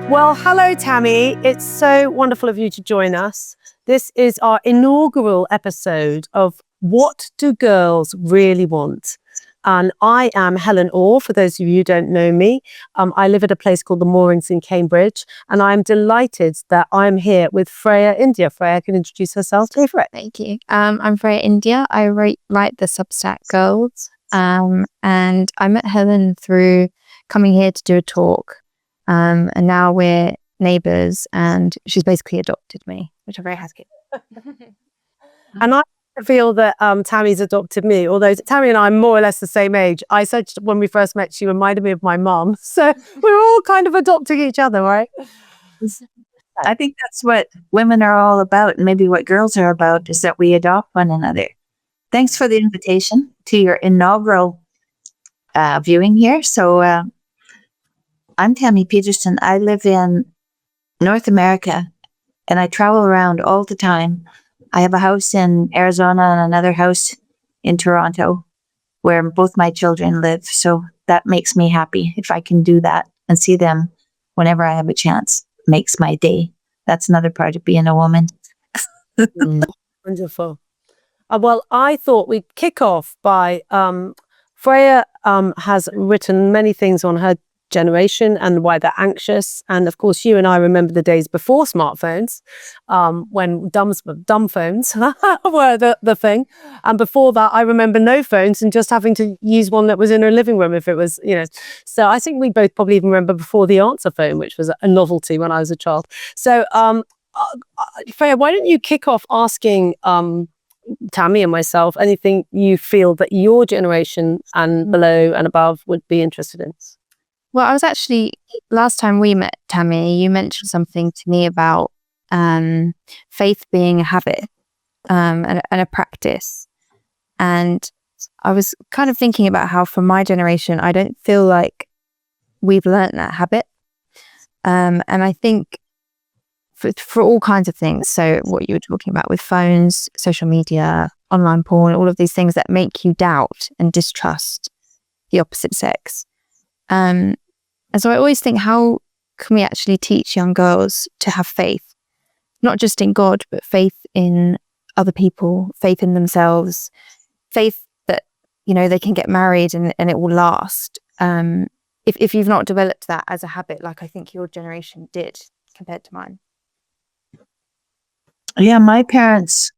Well, hello, Tammy. It's so wonderful of you to join us. This is our inaugural episode of What Do Girls Really Want? And I am Helen Orr, for those of you who don't know me. I live at a place called the Moorings in Cambridge, and I'm delighted that I'm here with Freya India. Freya can introduce herself. Go for it. Thank you. I'm Freya India. I write the Substack GIRLS, and I met Helen through coming here to do a talk. And now we're neighbours, and she's basically adopted me, which I'm very happy. And I feel that Tammy's adopted me, although Tammy and I are more or less the same age. I said when we first met, she reminded me of my mum. So we're all kind of adopting each other, right? I think that's what women are all about, and maybe what girls are about, is that we adopt one another. Thanks for the invitation to your inaugural viewing here. So I'm Tammy Peterson. I live in North America, and I travel around all the time. I have a house in Arizona and another house in Toronto where both my children live. So that makes me happy if I can do that and see them whenever I have a chance. Makes my day. That's another part of being a woman. Wonderful. Well, I thought we'd kick off by Freya has written many things on her generation and why they're anxious. And of course, you and I remember the days before smartphones, when dumb phones were the thing. And before that, I remember no phones and just having to use one that was in her living room if it was, So I think we both probably even remember before the answer phone, which was a novelty when I was a child. So Freya, why don't you kick off asking Tammy and myself anything you feel that your generation and below and above would be interested in? Well, I was actually, last time we met, Tammy, you mentioned something to me about faith being a habit and a practice. And I was kind of thinking about how for my generation, I don't feel like we've learnt that habit. And I think for all kinds of things, so what you were talking about with phones, social media, online porn, all of these things that make you doubt and distrust the opposite sex. And so I always think, how can we actually teach young girls to have faith, not just in God, but faith in other people, faith in themselves, faith that, they can get married and it will last. If you've not developed that as a habit, like I think your generation did compared to mine. Yeah, my parents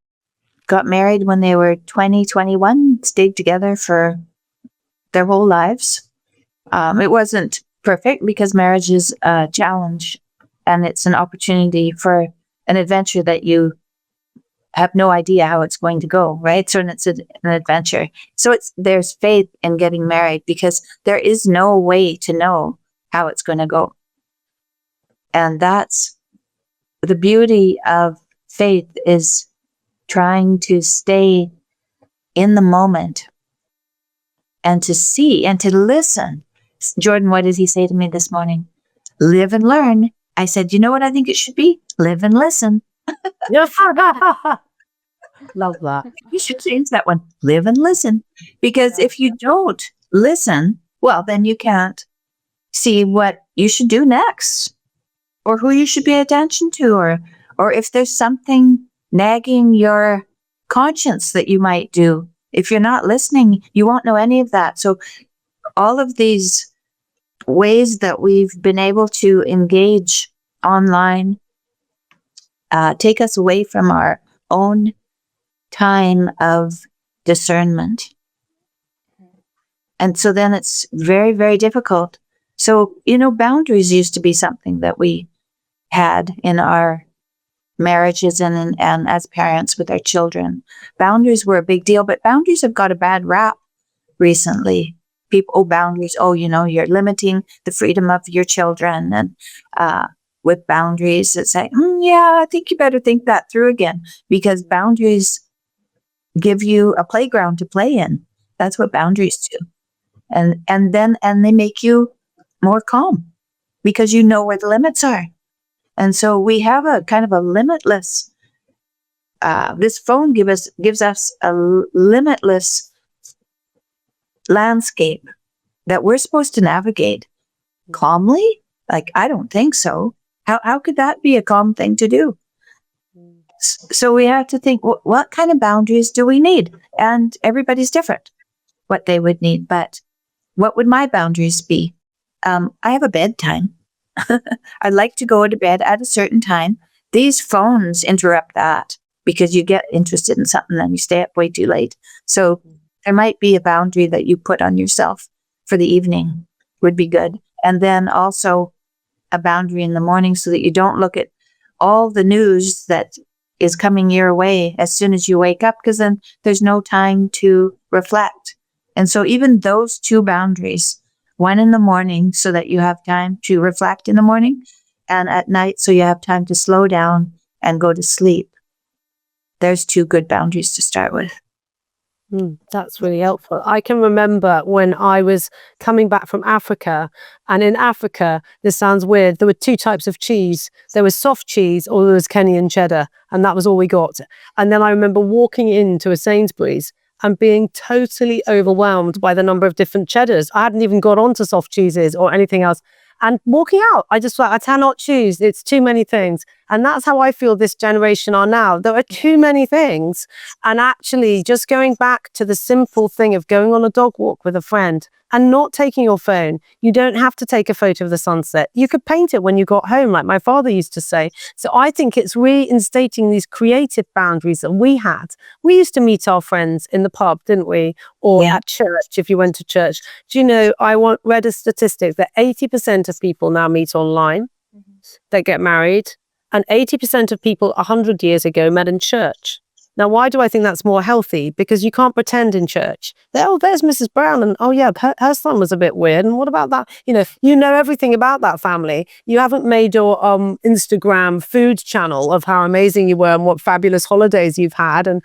got married when they were 20, 21, stayed together for their whole lives. It wasn't perfect because marriage is a challenge, and it's an opportunity for an adventure that you have no idea how it's going to go, right? So it's an adventure. So there's faith in getting married because there is no way to know how it's going to go. And that's the beauty of faith, is trying to stay in the moment and to see and to listen. Jordan, what did he say to me this morning? Live and learn. I said, you know what I think it should be? Live and listen. Love that. You should change that one. Live and listen. Because if you don't listen, well, then you can't see what you should do next, or who you should pay attention to, or if there's something nagging your conscience that you might do. If you're not listening, you won't know any of that. So all of these ways that we've been able to engage online take us away from our own time of discernment. And so then it's very, very difficult. So, boundaries used to be something that we had in our marriages and as parents with our children. Boundaries were a big deal, but boundaries have got a bad rap recently. People, boundaries, you're limiting the freedom of your children. And with boundaries, it's like, I think you better think that through again, because boundaries give you a playground to play in. That's what boundaries do. And they make you more calm because you know where the limits are. And so we have a kind of a limitless, this phone gives us a limitless landscape that we're supposed to navigate calmly. Like, I don't think so. How could that be a calm thing to do? So we have to think, what kind of boundaries do we need? And everybody's different, what they would need. But what would my boundaries be? I have a bedtime. I like to go to bed at a certain time. These phones interrupt that because you get interested in something and you stay up way too late. So there might be a boundary that you put on yourself for the evening would be good. And then also a boundary in the morning so that you don't look at all the news that is coming your way as soon as you wake up, because then there's no time to reflect. And so even those two boundaries, one in the morning so that you have time to reflect in the morning, and at night so you have time to slow down and go to sleep. There's two good boundaries to start with. That's really helpful. I can remember when I was coming back from Africa, and in Africa, this sounds weird, there were two types of cheese. There was soft cheese or there was Kenyan cheddar, and that was all we got. And then I remember walking into a Sainsbury's and being totally overwhelmed by the number of different cheddars. I hadn't even got onto soft cheeses or anything else. And walking out, I just thought, I cannot choose. It's too many things. And that's how I feel this generation are now. There are too many things. And actually just going back to the simple thing of going on a dog walk with a friend and not taking your phone. You don't have to take a photo of the sunset. You could paint it when you got home, like my father used to say. So I think it's reinstating these creative boundaries that we had. We used to meet our friends in the pub, didn't we? Or at church, if you went to church. Do you know, read a statistic that 80% of people now meet online, they get married, and 80% of people 100 years ago met in church. Now, why do I think that's more healthy? Because you can't pretend in church. There's Mrs. Brown, and her son was a bit weird. And what about that? You know everything about that family. You haven't made your Instagram food channel of how amazing you were and what fabulous holidays you've had. And,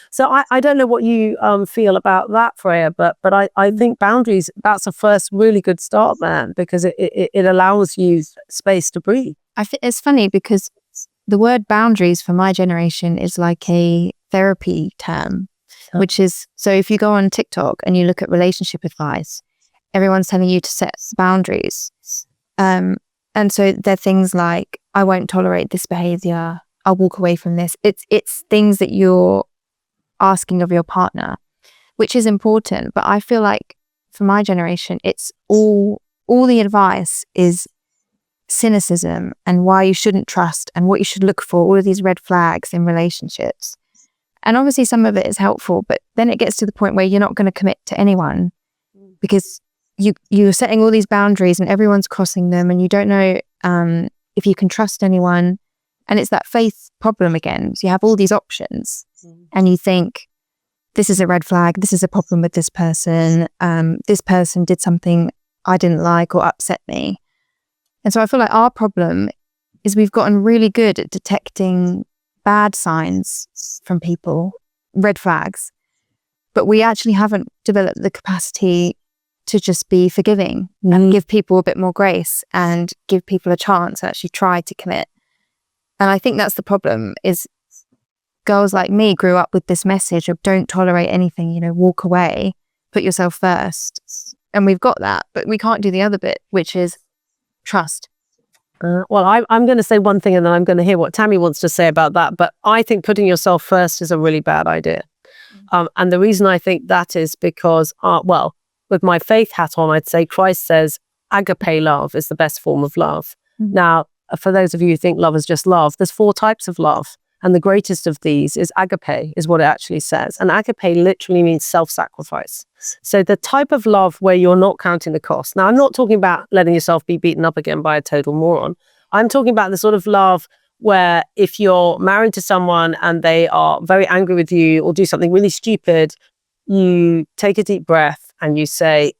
so I don't know what you feel about that, Freya, but I think boundaries, that's a first really good start, man, because it allows you space to breathe. It's funny because the word boundaries for my generation is like a therapy term, which is, so if you go on TikTok and you look at relationship advice, everyone's telling you to set boundaries. And so they're things like, I won't tolerate this behavior. I'll walk away from this. It's things that you're asking of your partner, which is important. But I feel like for my generation, it's all the advice is cynicism and why you shouldn't trust and what you should look for, all of these red flags in relationships. And obviously some of it is helpful, but then it gets to the point where you're not going to commit to anyone because you're setting all these boundaries and everyone's crossing them and you don't know if you can trust anyone. And it's that faith problem again. So you have all these options and you think, this is a red flag, this is a problem with this person did something I didn't like or upset me. And so I feel like our problem is we've gotten really good at detecting bad signs from people, red flags, but we actually haven't developed the capacity to just be forgiving and give people a bit more grace and give people a chance to actually try to commit. And I think that's the problem is girls like me grew up with this message of don't tolerate anything, walk away, put yourself first. And we've got that, but we can't do the other bit, which is trust. Well, I'm going to say one thing and then I'm going to hear what Tammy wants to say about that. But I think putting yourself first is a really bad idea. And the reason I think that is because, with my faith hat on, I'd say Christ says agape love is the best form of love. Now, for those of you who think love is just love, there's 4 types of love. And the greatest of these is agape, is what it actually says. And agape literally means self-sacrifice. So the type of love where you're not counting the cost. Now, I'm not talking about letting yourself be beaten up again by a total moron. I'm talking about the sort of love where if you're married to someone and they are very angry with you or do something really stupid, you take a deep breath and you say,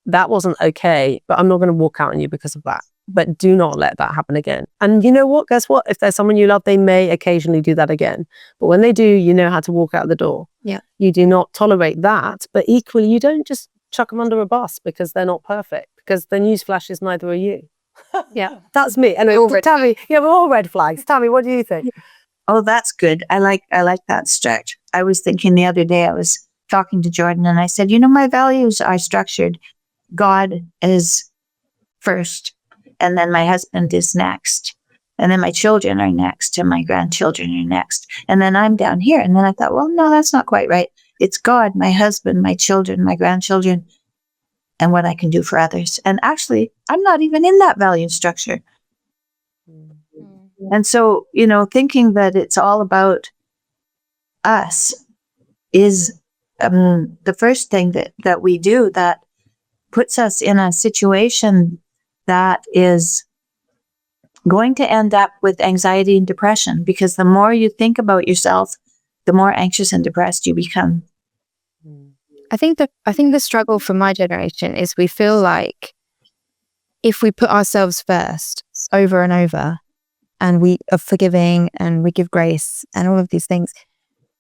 that wasn't okay, but I'm not going to walk out on you because of that. But do not let that happen again. And you know what? Guess what? If there's someone you love, they may occasionally do that again. But when they do, you know how to walk out the door. Yeah. You do not tolerate that. But equally, you don't just chuck them under a bus because they're not perfect. Because the newsflash is neither are you. Yeah. That's me. And Tammy, we're all red flags. Tammy, what do you think? Oh, that's good. I like that stretch. I was thinking the other day, I was talking to Jordan and I said, my values are structured. God is first. And then my husband is next. And then my children are next, and my grandchildren are next. And then I'm down here. And then I thought, well, no, that's not quite right. It's God, my husband, my children, my grandchildren, and what I can do for others. And actually, I'm not even in that value structure. And so, thinking that it's all about us is the first thing that we do that puts us in a situation that is going to end up with anxiety and depression, because the more you think about yourself, the more anxious and depressed you become. I think the struggle for my generation is we feel like if we put ourselves first over and over, and we are forgiving and we give grace and all of these things,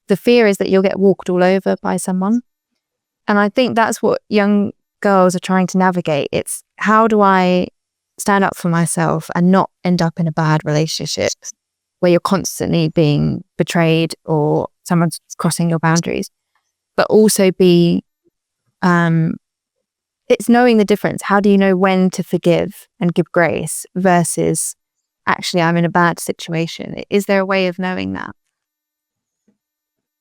the fear is that you'll get walked all over by someone. And I think that's what young girls are trying to navigate. It's, how do I stand up for myself and not end up in a bad relationship where you're constantly being betrayed or someone's crossing your boundaries, but also be, it's knowing the difference. How do you know when to forgive and give grace versus actually I'm in a bad situation? Is there a way of knowing that?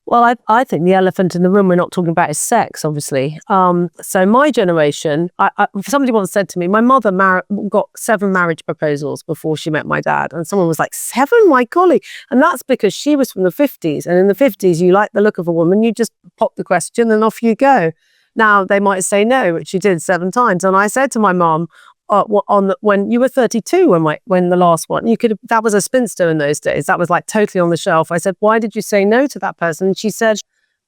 Well, I think the elephant in the room we're not talking about is sex, obviously. So my generation, somebody once said to me, my mother got 7 marriage proposals before she met my dad. And someone was like, 7? My golly. And that's because she was from the 50s. And in the 50s, you like the look of a woman, you just pop the question and off you go. Now, they might say no, which she did 7 times. And I said to my mom, when you were 32, when the last one, that was a spinster in those days. That was like totally on the shelf. I said, why did you say no to that person? And she said,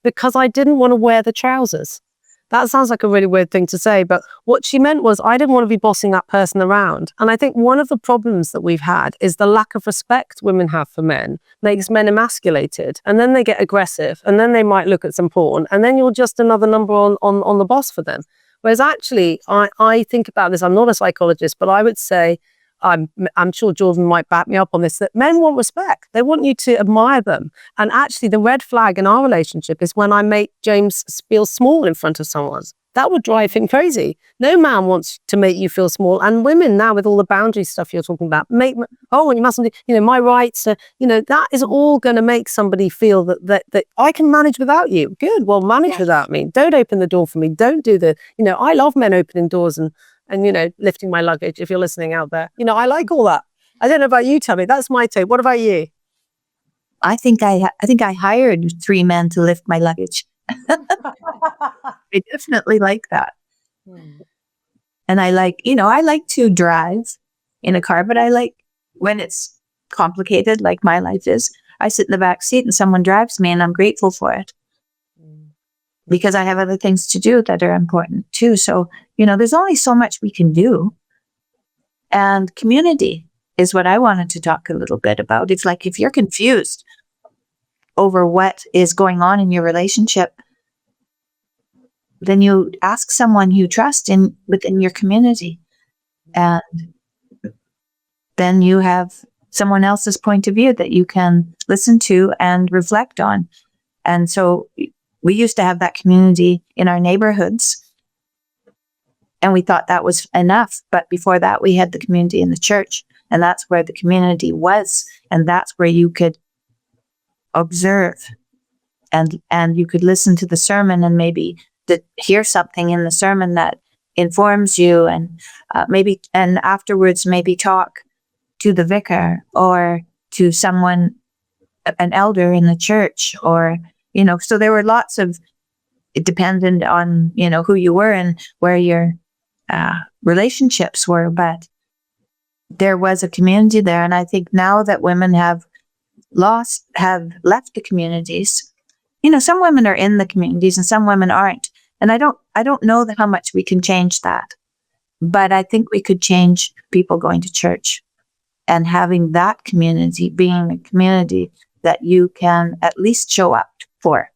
because I didn't want to wear the trousers. That sounds like a really weird thing to say, but what she meant was I didn't want to be bossing that person around. And I think one of the problems that we've had is the lack of respect women have for men makes men emasculated, and then they get aggressive, and then they might look at some porn, and then you're just another number on the boss for them. Whereas actually, I think about this, I'm not a psychologist, but I would say, I'm sure Jordan might back me up on this, that men want respect. They want you to admire them. And actually, the red flag in our relationship is when I make James feel small in front of someone. That would drive him crazy. No man wants to make you feel small. And women now, with all the boundary stuff you're talking about, you mustn't, my rights, that is all going to make somebody feel that I can manage without you. Good, well, manage without me. Don't open the door for me. Don't do I love men opening doors and lifting my luggage, if you're listening out there. I like all that. I don't know about you, Tammy. That's my take. What about you? I think I hired 3 men to lift my luggage. I definitely like that. And I like to drive in a car, but I like when it's complicated, like my life is. I sit in the back seat and someone drives me, and I'm grateful for it because I have other things to do that are important too. So, there's only so much we can do. And community is what I wanted to talk a little bit about. It's like, if you're confused over what is going on in your relationship, then you ask someone you trust within your community. And then you have someone else's point of view that you can listen to and reflect on. And so we used to have that community in our neighborhoods, and we thought that was enough. But before that, we had the community in the church, and that's where the community was. And that's where you could observe and you could listen to the sermon and maybe hear something in the sermon that informs you, and afterwards maybe talk to the vicar or to someone, an elder in the church, or so there were lots of, it depended on who you were and where your relationships were, but there was a community there. And I think now that women have left the communities, some women are in the communities and some women aren't. And I don't know how much we can change that, but I think we could change people going to church and having that community being a community that you can at least show up for.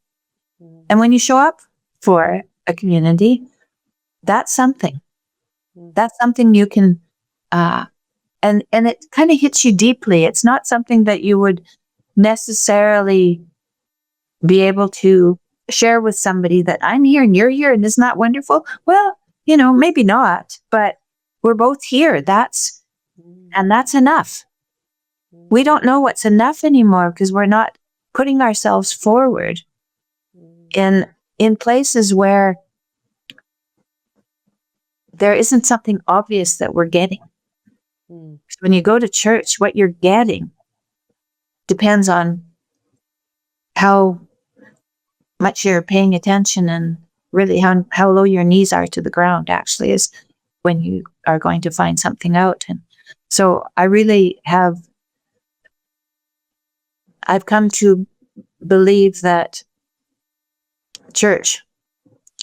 And when you show up for a community, that's something. That's something you can, and it kind of hits you deeply. It's not something that you would necessarily be able to share with somebody, that I'm here and you're here and isn't that wonderful? Well, maybe not, but we're both here. That's And that's enough. We don't know what's enough anymore because we're not putting ourselves forward in places where there isn't something obvious that we're getting. So when you go to church, what you're getting depends on how much you're paying attention, and really how low your knees are to the ground actually is when you are going to find something out. And so I've come to believe that church,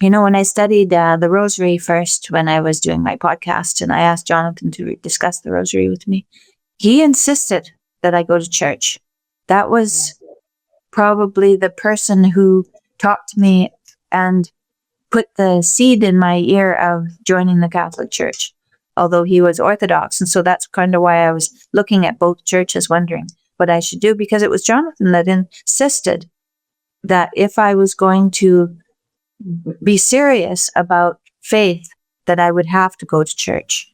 when I studied the rosary first, when I was doing my podcast, and I asked Jonathan to discuss the rosary with me, he insisted that I go to church. That was probably the person who talked to me and put the seed in my ear of joining the Catholic Church, although he was Orthodox. And so that's kind of why I was looking at both churches, wondering what I should do, because it was Jonathan that insisted that if I was going to be serious about faith, that I would have to go to church.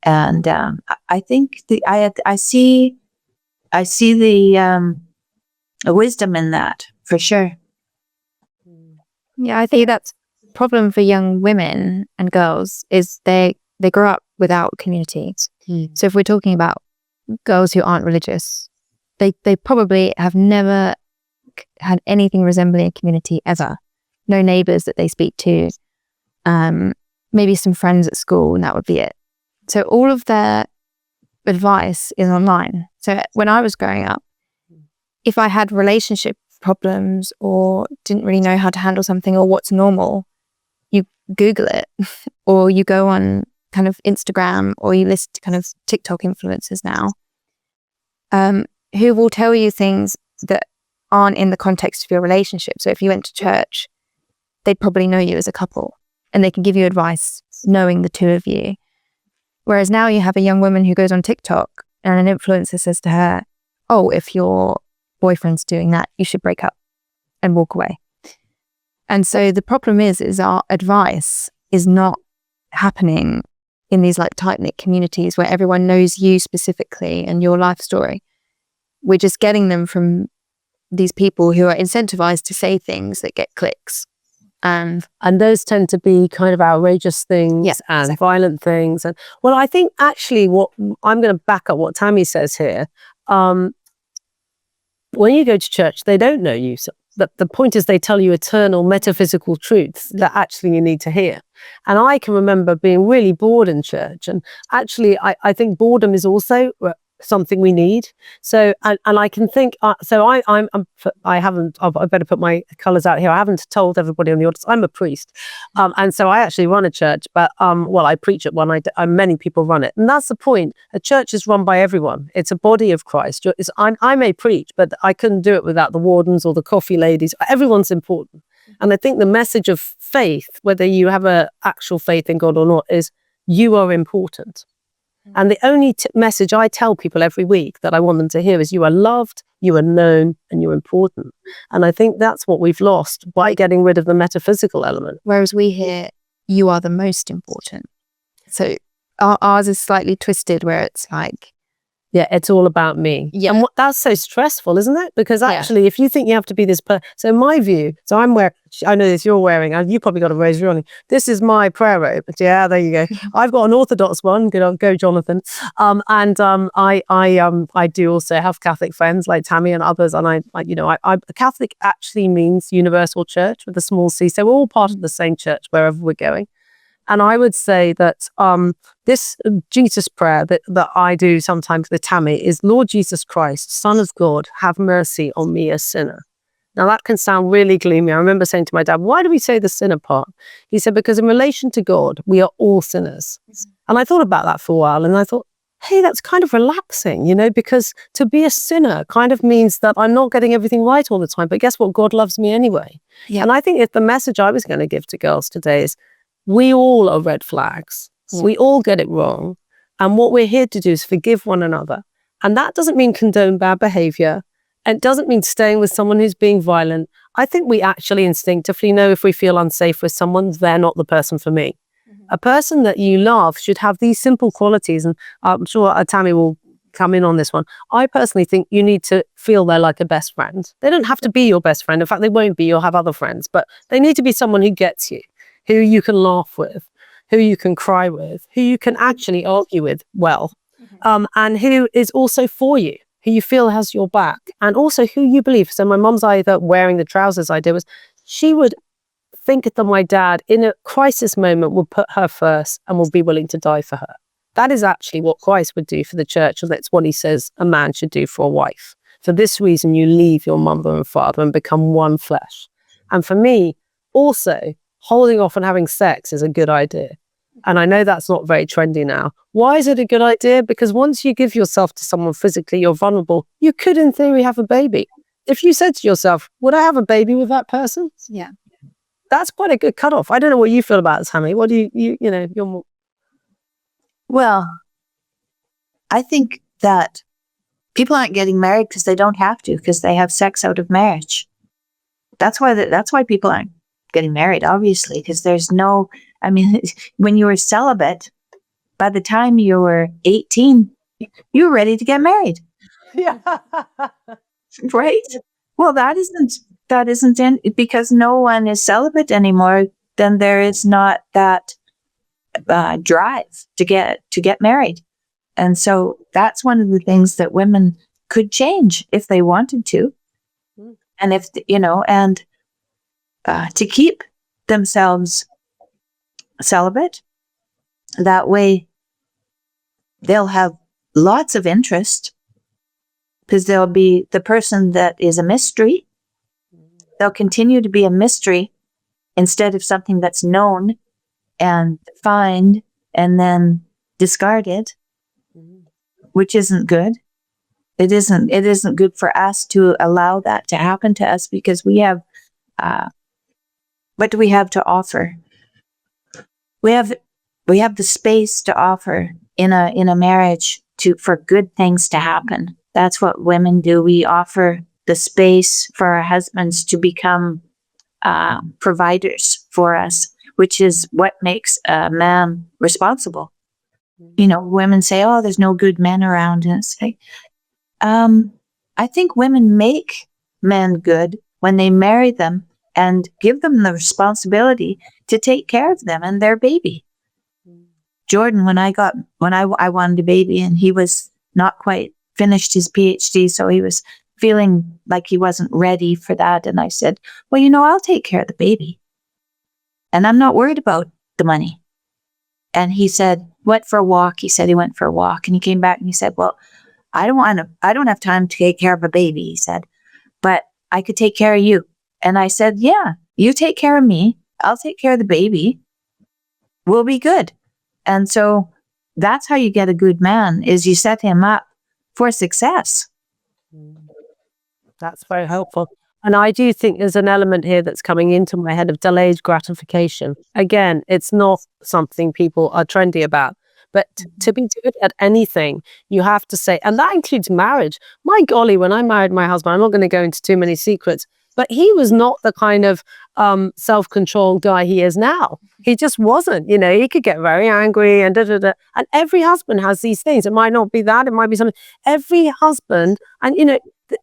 And I think I see the wisdom in that, for sure. Yeah, I think that's a problem for young women and girls is they grow up without communities. So if we're talking about girls who aren't religious, they probably have never had anything resembling a community ever. No neighbors that they speak to, maybe some friends at school, and that would be it. So all of their advice is online. So when I was growing up, if I had relationship problems or didn't really know how to handle something or what's normal, you Google it or you go on kind of Instagram or you listen to kind of TikTok influencers now, who will tell you things that aren't in the context of your relationship. So if you went to church, they'd probably know you as a couple and they can give you advice knowing the two of you. Whereas now you have a young woman who goes on TikTok and an influencer says to her, oh, if your boyfriend's doing that, you should break up and walk away. And so the problem is our advice is not happening in these like tight-knit communities where everyone knows you specifically and your life story. We're just getting them from these people who are incentivized to say things that get clicks. And those tend to be kind of outrageous things and violent things. And well, I think actually what I'm going to back up what Tammy says here. When you go to church, they don't know you. So the point is they tell you eternal metaphysical truths that actually you need to hear. And I can remember being really bored in church. And actually, I think boredom is also something we need. So, and I can think, I better put my colours out here. I haven't told everybody on the audience, I'm a priest. And so I actually run a church, but, I preach at one, many people run it. And that's the point. A church is run by everyone. It's a body of Christ. I may preach, but I couldn't do it without the wardens or the coffee ladies. Everyone's important. And I think the message of faith, whether you have an actual faith in God or not, is you are important. And the only message I tell people every week that I want them to hear is you are loved, you are known, and you're important. And I think that's what we've lost by getting rid of the metaphysical element. Whereas we hear, you are the most important. So ours is slightly twisted where it's like, yeah, it's all about me. Yeah. And that's so stressful, isn't it? Because actually, if you think you have to be this person, so my view, so I'm wearing, I know this, you're wearing, you probably got a rosary on. This is my prayer robe. Yeah, there you go. I've got an Orthodox one. Good on, go Jonathan. I do also have Catholic friends like Tammy and others. And I Catholic actually means universal church with a small c. So we're all part of the same church wherever we're going. And I would say that this Jesus prayer that I do sometimes with Tammy is, Lord Jesus Christ, Son of God, have mercy on me, a sinner. Now that can sound really gloomy. I remember saying to my dad, why do we say the sinner part? He said, because in relation to God, we are all sinners. And I thought about that for a while and I thought, hey, that's kind of relaxing, because to be a sinner kind of means that I'm not getting everything right all the time. But guess what? God loves me anyway. Yeah. And I think if the message I was going to give to girls today is, we all are red flags. Yeah. We all get it wrong. And what we're here to do is forgive one another. And that doesn't mean condone bad behavior. And it doesn't mean staying with someone who's being violent. I think we actually instinctively know if we feel unsafe with someone, they're not the person for me. a person that you love should have these simple qualities. And I'm sure Tammy will come in on this one. I personally think you need to feel they're like a best friend. They don't have to be your best friend. In fact, they won't be. You'll have other friends, but they need to be someone who gets you, who you can laugh with, who you can cry with, who you can actually argue with well, and who is also for you, who you feel has your back, and also who you believe. So my mum's either wearing the trousers I did was, she would think that my dad in a crisis moment would put her first and will be willing to die for her. That is actually what Christ would do for the church, and that's what he says a man should do for a wife. For this reason, you leave your mother and father and become one flesh. And for me, also, holding off on having sex is a good idea. And I know that's not very trendy now. Why is it a good idea? Because once you give yourself to someone physically, you're vulnerable. You could, in theory, have a baby. If you said to yourself, would I have a baby with that person? Yeah. That's quite a good cutoff. I don't know what you feel about this, Hammy. What do you know, you're more... Well, I think that people aren't getting married because they don't have to, because they have sex out of marriage. That's why people aren't getting married, obviously, because there's no, I mean, when you were celibate, by the time you were 18, you were ready to get married. Yeah. Right? Well, that isn't in, because no one is celibate anymore, then there is not that drive to get married. And so that's one of the things that women could change if they wanted to. And if, and to keep themselves celibate, that way they'll have lots of interest, because they'll be the person that is a mystery. They'll continue to be a mystery instead of something that's known and defined and then discarded, which isn't good. It isn't good for us to allow that to happen to us, because we have, what do we have to offer? We have the space to offer in a marriage for good things to happen. That's what women do. We offer the space for our husbands to become providers for us, which is what makes a man responsible. Women say, oh, there's no good men around. And it's like, I think women make men good when they marry them and give them the responsibility to take care of them and their baby. Jordan, when I wanted a baby, and he was not quite finished his PhD, so he was feeling like he wasn't ready for that. And I said, well, I'll take care of the baby, and I'm not worried about the money. And he said, went for a walk. He said he went for a walk, and he came back and he said, well, I don't have time to take care of a baby, he said, but I could take care of you. And I said, yeah, you take care of me. I'll take care of the baby. We'll be good. And so that's how you get a good man, is you set him up for success. That's very helpful. And I do think there's an element here that's coming into my head of delayed gratification. Again, it's not something people are trendy about, but to be good at anything, you have to say, and that includes marriage. My golly, when I married my husband, I'm not going to go into too many secrets, but he was not the kind of self-controlled guy he is now. He just wasn't, he could get very angry and da-da-da. And every husband has these things. It might not be that, it might be something. Every husband, and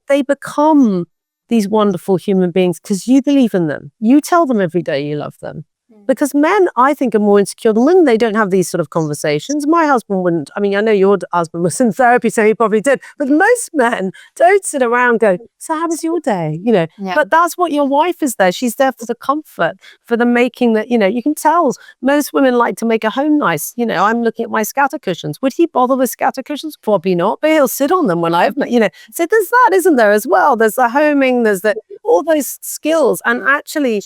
they become these wonderful human beings because you believe in them. You tell them every day you love them. Because men, I think, are more insecure than women. They don't have these sort of conversations. My husband wouldn't. I mean, I know your husband was in therapy, so he probably did. But most men don't sit around and go, so how was your day? Yeah. But that's what your wife is there. She's there for the comfort, for the making that, you can tell most women like to make a home nice. I'm looking at my scatter cushions. Would he bother with scatter cushions? Probably not, but he'll sit on them when I open it, So there's that, isn't there, as well? There's the homing, there's all those skills. And actually,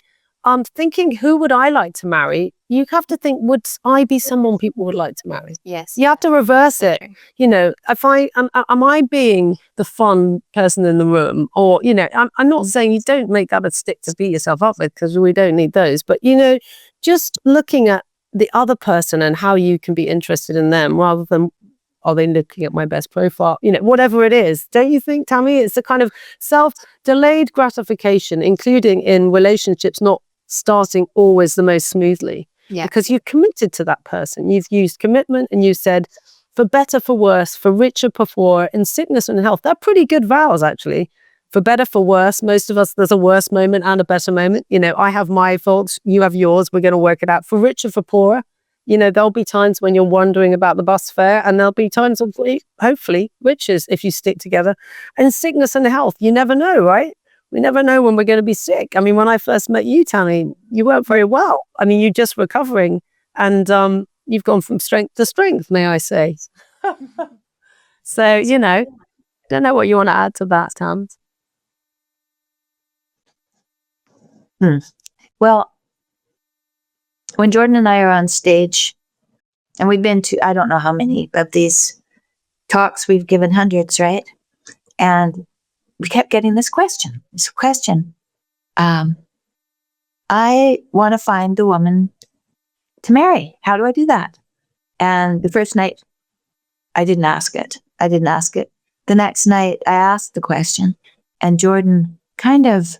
thinking, who would I like to marry? You have to think, would I be someone people would like to marry? Yes. You have to reverse it. If am I being the fun person in the room? Or, I'm not saying you don't make that a stick to beat yourself up with, because we don't need those. But, just looking at the other person and how you can be interested in them rather than, are they looking at my best profile? Whatever it is. Don't you think, Tammy? It's a kind of self-delayed gratification, including in relationships not starting always the most smoothly. Yeah. Because you've committed to that person. You've used commitment and you said, for better, for worse, for richer, for poorer, in sickness and in health. They're pretty good vows, actually. For better, for worse. Most of us, there's a worse moment and a better moment. You know, I have my faults, you have yours. We're going to work it out. For richer, for poorer. You know, there'll be times when you're wondering about the bus fare, and there'll be times of, hopefully, riches if you stick together. And sickness and health, you never know, right? We never know when we're going to be sick. I mean, when I first met you, Tammy, you weren't very well. I mean, you're just recovering, and you've gone from strength to strength, may I say. So, you know, don't know what you want to add to that, Tam. Well, when Jordan and I are on stage, and we've been to, I don't know how many of these talks, we've given hundreds, right? And we kept getting this question. I want to find the woman to marry. How do I do that? And the first night, I didn't ask it. The next night, I asked the question, and Jordan kind of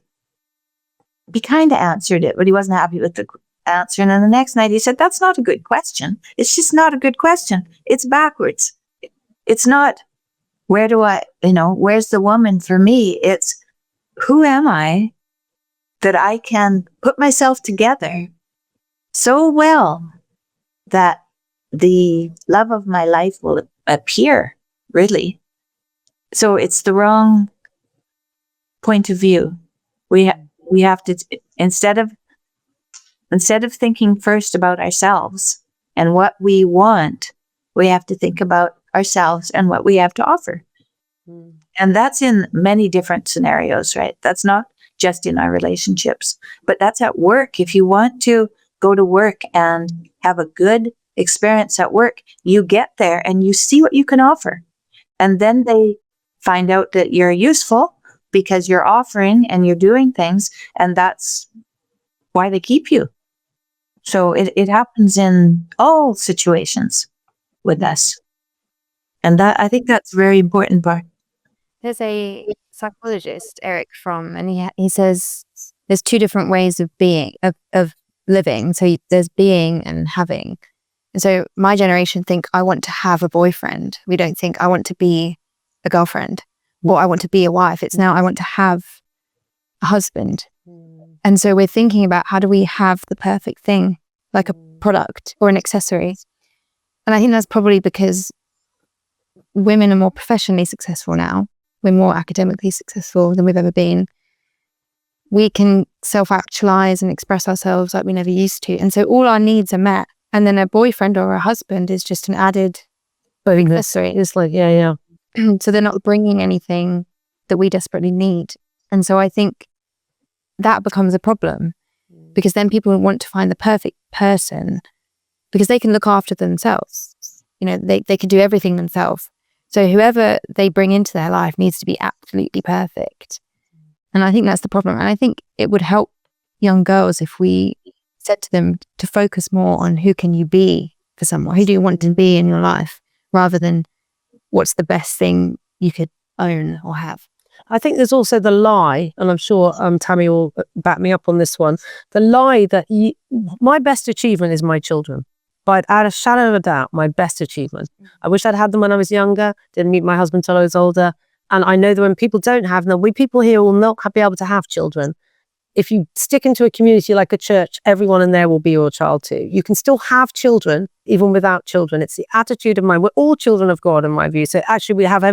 answered it, but he wasn't happy with the answer. And then the next night he said, that's not a good question. It's just not a good question. It's backwards. It's not, where's the woman for me? It's, who am I that I can put myself together so well that the love of my life will appear, really. So it's the wrong point of view. We have to, instead of thinking first about ourselves and what we want, we have to think about ourselves and what we have to offer. And that's in many different scenarios, right? That's not just in our relationships, but that's at work. If you want to go to work and have a good experience at work, you get there and you see what you can offer. And then they find out that you're useful because you're offering and you're doing things, and that's why they keep you. So it happens in all situations with us. And that, I think that's a very important part. There's a psychologist, Eric Fromm, and he says there's two different ways of being, of living. So there's being and having. And so my generation think I want to have a boyfriend. We don't think I want to be a girlfriend or I want to be a wife. It's now I want to have a husband. And so we're thinking about how do we have the perfect thing, like a product or an accessory. And I think that's probably because women are more professionally successful now. We're more academically successful than we've ever been. We can self-actualize and express ourselves like we never used to. And so all our needs are met. And then a boyfriend or a husband is just an added accessory. It's like, yeah. So they're not bringing anything that we desperately need. And so I think that becomes a problem, because then people want to find the perfect person because they can look after themselves. You know, they can do everything themselves. So whoever they bring into their life needs to be absolutely perfect. And I think that's the problem. And I think it would help young girls if we said to them to focus more on who can you be for someone, who do you want to be in your life, rather than what's the best thing you could own or have. I think there's also the lie, and I'm sure Tammy will back me up on this one, the lie that my best achievement is my children. But out of shadow of a doubt, my best achievement. I wish I'd had them when I was younger, didn't meet my husband till I was older. And I know that when people don't have them, we people here will not be able to have children. If you stick into a community like a church, everyone in there will be your child too. You can still have children, even without children. It's the attitude of mind. We're all children of God, in my view. So actually, we have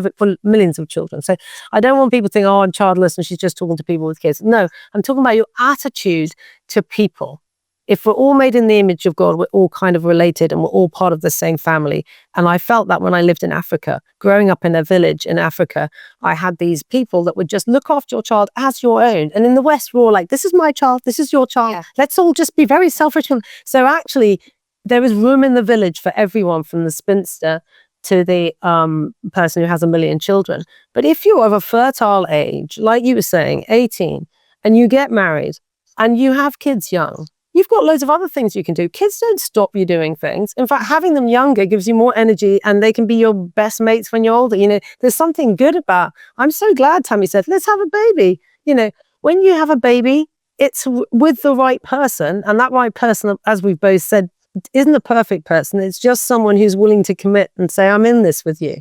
millions of children. So I don't want people to think, oh, I'm childless and she's just talking to people with kids. No, I'm talking about your attitude to people. If we're all made in the image of God, we're all kind of related and we're all part of the same family. And I felt that when I lived in Africa, growing up in a village in Africa, I had these people that would just look after your child as your own. And in the West, we're all like, this is my child, this is your child. Yeah. Let's all just be very selfish. So actually, there is room in the village for everyone, from the spinster to the person who has 1 million children. But if you're of a fertile age, like you were saying, 18, and you get married and you have kids young, you've got loads of other things you can do. Kids don't stop you doing things. In fact, having them younger gives you more energy, and they can be your best mates when you're older. You know, there's something good about, I'm so glad Tammy said, let's have a baby. You know, when you have a baby, it's with the right person, and that right person, as we've both said, isn't a perfect person. It's just someone who's willing to commit and say, I'm in this with you,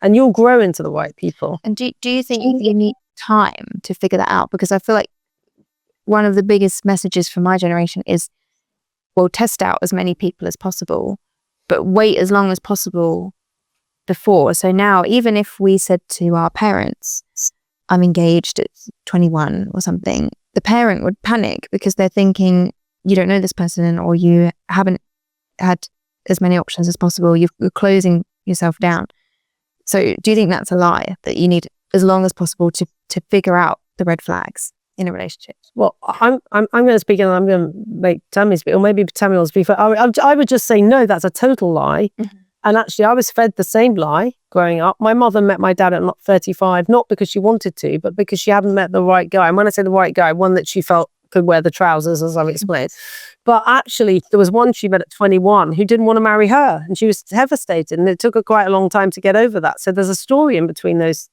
and you'll grow into the right people. And do you think you need time to figure that out? Because I feel like one of the biggest messages for my generation is, well, test out as many people as possible, but wait as long as possible before. So now, even if we said to our parents, I'm engaged at 21 or something, the parent would panic because they're thinking, you don't know this person, or you haven't had as many options as possible. You're closing yourself down. So do you think that's a lie, that you need as long as possible to figure out the red flags in a relationship? Well, I'm going to speak, and I'm going to make Tammy speak, or maybe Tammy will speak. I would just say, no, that's a total lie. Mm-hmm. And actually, I was fed the same lie growing up. My mother met my dad at 35, not because she wanted to, but because she hadn't met the right guy. And when I say the right guy, one that she felt could wear the trousers, as I've explained. But actually, there was one she met at 21 who didn't want to marry her, and she was devastated. And it took her quite a long time to get over that. So there's a story in between those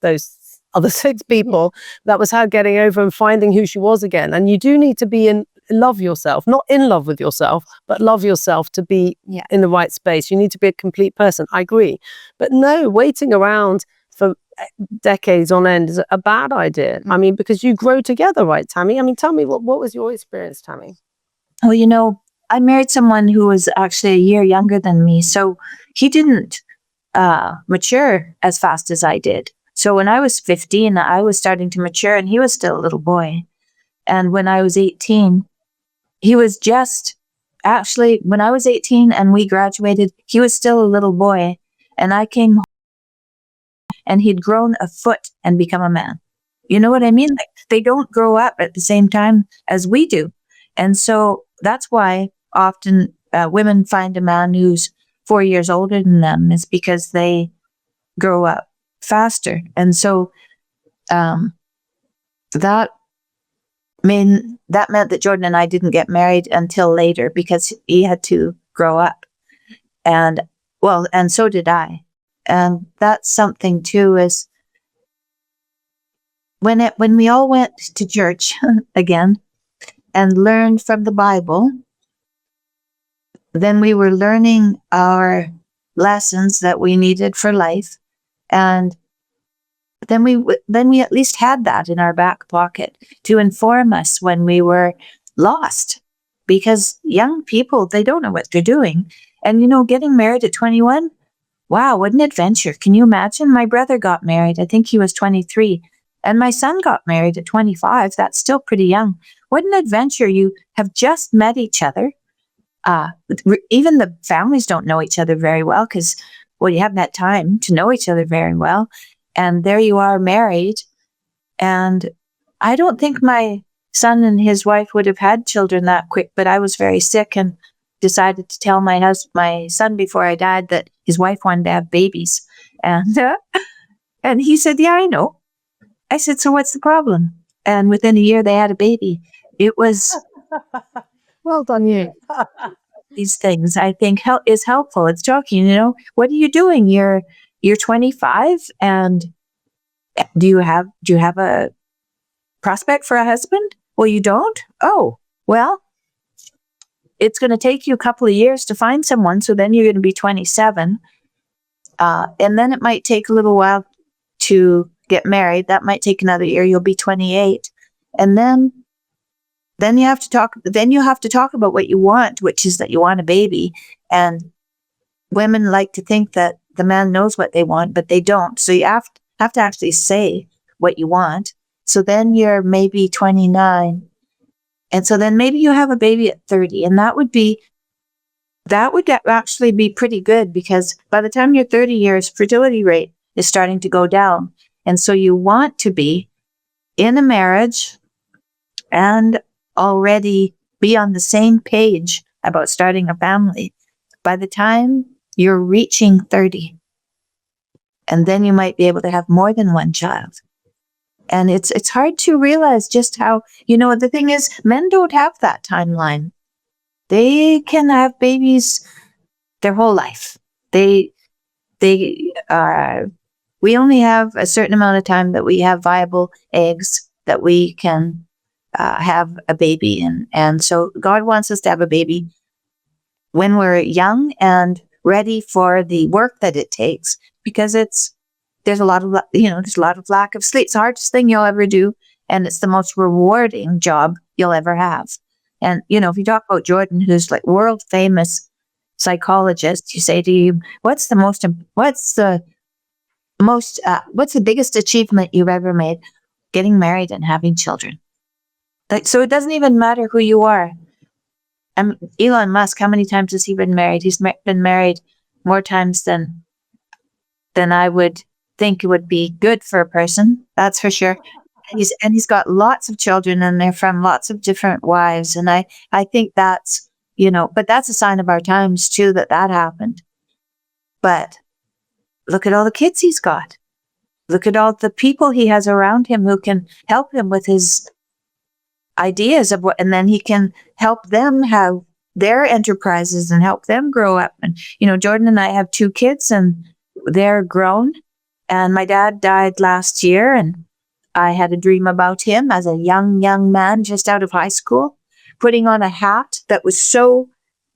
other 6 people. That was her getting over and finding who she was again. And you do need to be love yourself, not in love with yourself, but love yourself to be in the right space. You need to be a complete person. I agree. But no, waiting around for decades on end is a bad idea. I mean, because you grow together, right, Tammy? I mean, tell me, what was your experience, Tammy? Well, I married someone who was actually a year younger than me. So he didn't mature as fast as I did. So when I was 15, I was starting to mature, and he was still a little boy. And when I was 18, he was when I was 18 and we graduated, he was still a little boy. And I came home and he'd grown a foot and become a man. You know what I mean? Like, they don't grow up at the same time as we do. And so that's why often women find a man who's 4 years older than them, is because they grow up faster. And so that meant that Jordan and I didn't get married until later, because he had to grow up. And so did I. And that's something too, is when we all went to church again and learned from the Bible, then we were learning our lessons that we needed for life. And then we at least had that in our back pocket to inform us when we were lost, because young people, they don't know what they're doing. And getting married at 21, wow, what an adventure. Can you imagine? My brother got married, I think he was 23, and my son got married at 25. That's still pretty young. What an adventure. You have just met each other. Even the families don't know each other very well, because, you haven't had time to know each other very well. And there you are, married. And I don't think my son and his wife would have had children that quick, but I was very sick and decided to tell my son before I died that his wife wanted to have babies. And he said, yeah, I know. I said, so what's the problem? And within a year, they had a baby. It was... Well done, you. These things, I think, is helpful. It's talking, what are you doing? You're 25, and do you have a prospect for a husband? Well, you don't? Oh, well, it's going to take you a couple of years to find someone. So then you're going to be 27. And then it might take a little while to get married. That might take another year. You'll be 28. And then you have to talk about what you want, which is that you want a baby. And women like to think that the man knows what they want, but they don't. So you have to actually say what you want. So then you're maybe 29. And so then maybe you have a baby at 30. And that would actually be pretty good, because by the time you're 30, your fertility rate is starting to go down. And so you want to be in a marriage and already be on the same page about starting a family by the time you're reaching 30. And then you might be able to have more than one child. And it's hard to realize just how, the thing is, men don't have that timeline. They can have babies their whole life. We only have a certain amount of time that we have viable eggs that we can have a baby. And so God wants us to have a baby when we're young and ready for the work that it takes, because there's a lot of lack of sleep. It's the hardest thing you'll ever do, and it's the most rewarding job you'll ever have. And, if you talk about Jordan, who's like world famous psychologist, you say to you, what's the biggest achievement you've ever made? Getting married and having children. So it doesn't even matter who you are. Elon Musk, how many times has he been married? He's been married more times than I would think would be good for a person. That's for sure. He's got lots of children, and they're from lots of different wives. And I think that's, but that's a sign of our times too, that happened. But look at all the kids he's got. Look at all the people he has around him who can help him with his ideas of and then he can help them have their enterprises and help them grow up. And, Jordan and I have 2 kids, and they're grown. And my dad died last year, and I had a dream about him as a young man just out of high school, putting on a hat that was so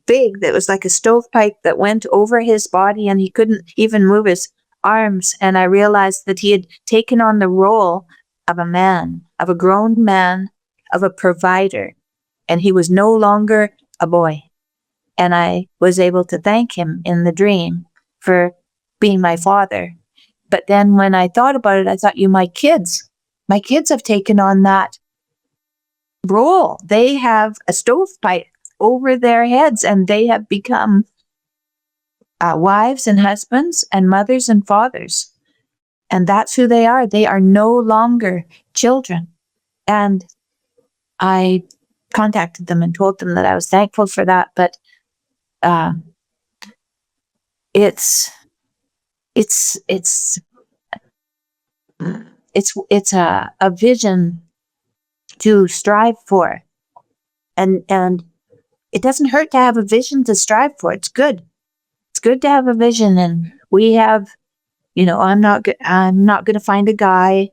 big that it was like a stovepipe that went over his body, and he couldn't even move his arms. And I realized that he had taken on the role of a man, of a grown man, of a provider, and he was no longer a boy. And I was able to thank him in the dream for being my father. But then when I thought about it, I thought, my kids have taken on that role. They have a stovepipe over their heads, and they have become wives and husbands and mothers and fathers. And that's who they are. They are no longer children. And I contacted them and told them that I was thankful for that. But it's a vision to strive for, and it doesn't hurt to have a vision to strive for. It's good. It's good to have a vision, and we have, I'm not going to find a guy.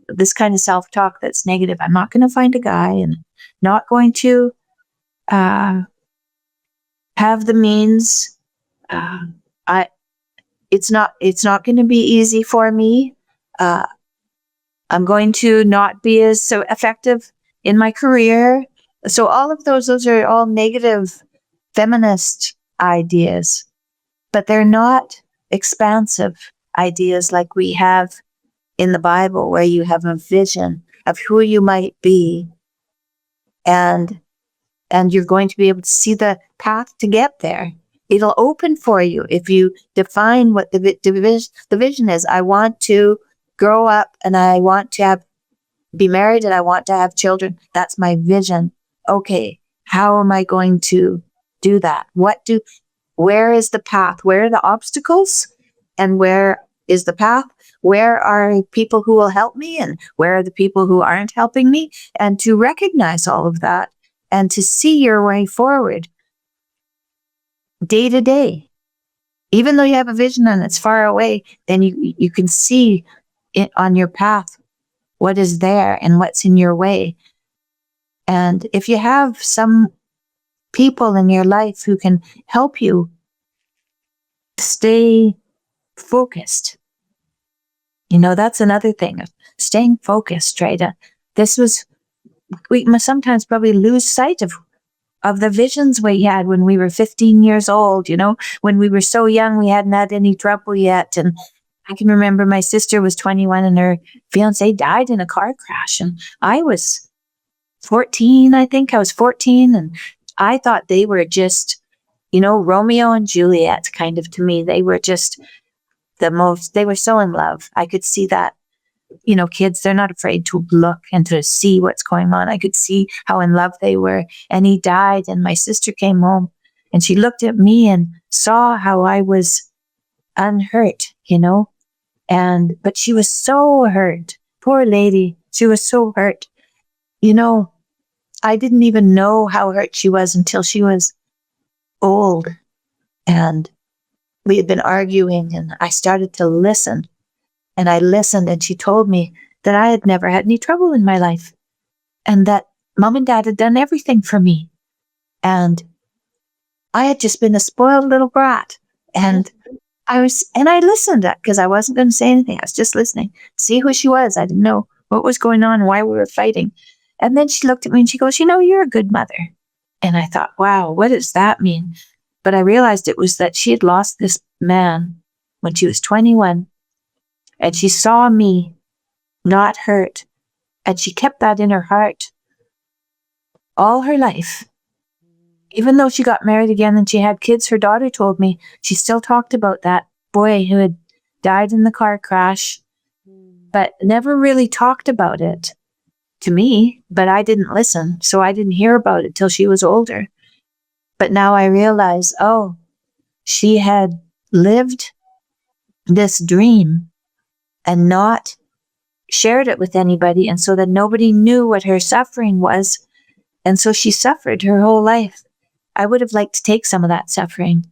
This kind of self-talk that's negative. I'm not going to find a guy, and not going to have the means. It's not going to be easy for me. I'm going to not be as so effective in my career. So all of those are all negative feminist ideas, but they're not expansive ideas like we have in the Bible, where you have a vision of who you might be, and you're going to be able to see the path to get there. It'll open for you if you define what the vision is. I want to grow up, and I want to be married, and I want to have children. That's my vision. Okay, how am I going to do that? Where is the path? Where are the obstacles? And where is the path? Where are people who will help me? And where are the people who aren't helping me? And to recognize all of that, and to see your way forward day to day. Even though you have a vision and it's far away, then you can see it on your path what is there and what's in your way. And if you have some people in your life who can help you stay focused, that's another thing of staying focused, right? We must sometimes probably lose sight of the visions we had when we were 15 years old, when we were so young, we hadn't had any trouble yet. And I can remember my sister was 21 and her fiance died in a car crash. And I was 14, I think I was 14. And I thought they were just, Romeo and Juliet kind of to me. They were just they were so in love. I could see that, kids, they're not afraid to look and to see what's going on. I could see how in love they were. And he died, and my sister came home, and she looked at me and saw how I was unhurt, but she was so hurt. Poor lady. She was so hurt. I didn't even know how hurt she was until she was old, and we had been arguing, and I started to listen. And I listened, and she told me that I had never had any trouble in my life, and that Mom and Dad had done everything for me. And I had just been a spoiled little brat. And I listened because I wasn't going to say anything. I was just listening, see who she was. I didn't know what was going on, why we were fighting. And then she looked at me and she goes, you're a good mother. And I thought, wow, what does that mean? But I realized it was that she had lost this man when she was 21. And she saw me not hurt. And she kept that in her heart all her life. Even though she got married again and she had kids, her daughter told me she still talked about that boy who had died in the car crash, but never really talked about it to me. But I didn't listen, so I didn't hear about it till she was older. But now I realize, she had lived this dream and not shared it with anybody, and so that nobody knew what her suffering was. And so she suffered her whole life. I would have liked to take some of that suffering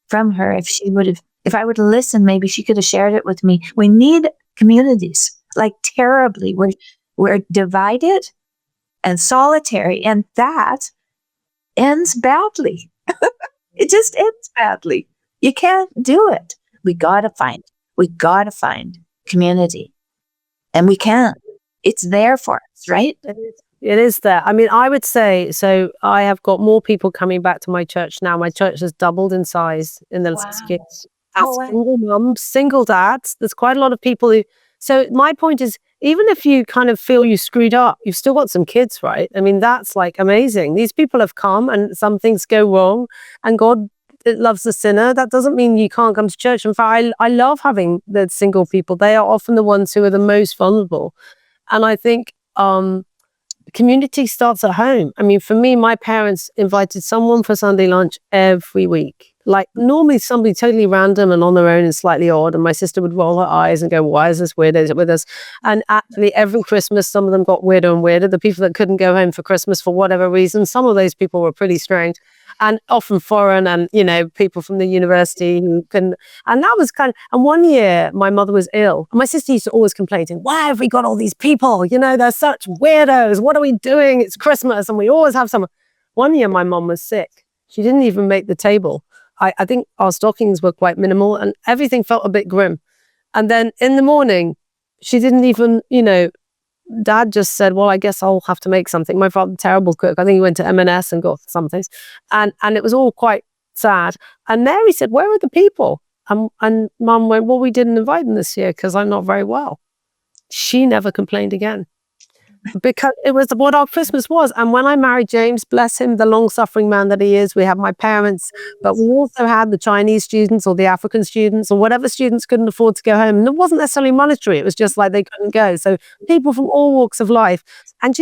from her if I would have listened, maybe she could have shared it with me. We need communities, like terribly. We're divided and solitary, and that ends badly. It just ends badly. You can't do it. We gotta find community. And we can't. It's there for us, right? It is there. I mean, I would say, so I have got more people coming back to my church now. My church has doubled in size in the last years. Single mums, single dads. There's quite a lot of people who, so my point is, even if you kind of feel you screwed up, you've still got some kids, right? I mean, that's like amazing. These people have come and some things go wrong and God loves the sinner. That doesn't mean you can't come to church. In fact, I love having the single people. They are often the ones who are the most vulnerable. And I think, community starts at home. I mean, for me, my parents invited someone for Sunday lunch every week. Like normally somebody totally random and on their own and slightly odd. And my sister would roll her eyes and go, why is this weirdo with us? And actually every Christmas, some of them got weirder and weirder. The people that couldn't go home for Christmas for whatever reason, some of those people were pretty strange and often foreign and, people from the university who can, and that was and one year my mother was ill. And my sister used to always complain, why have we got all these people? They're such weirdos. What are we doing? It's Christmas and we always have someone. One year my mom was sick. She didn't even make the table. I think our stockings were quite minimal and everything felt a bit grim. And then in the morning, she didn't even, Dad just said, well, I guess I'll have to make something. My father, terrible cook. I think he went to M&S and got something. And it was all quite sad. And Mary said, where are the people? And Mum went, well, we didn't invite them this year because I'm not very well. She never complained again. Because it was what our Christmas was. And when I married James, bless him, the long-suffering man that he is, we had my parents, but we also had the Chinese students or the African students or whatever students couldn't afford to go home. And it wasn't necessarily monetary. It was just like they couldn't go. So people from all walks of life. And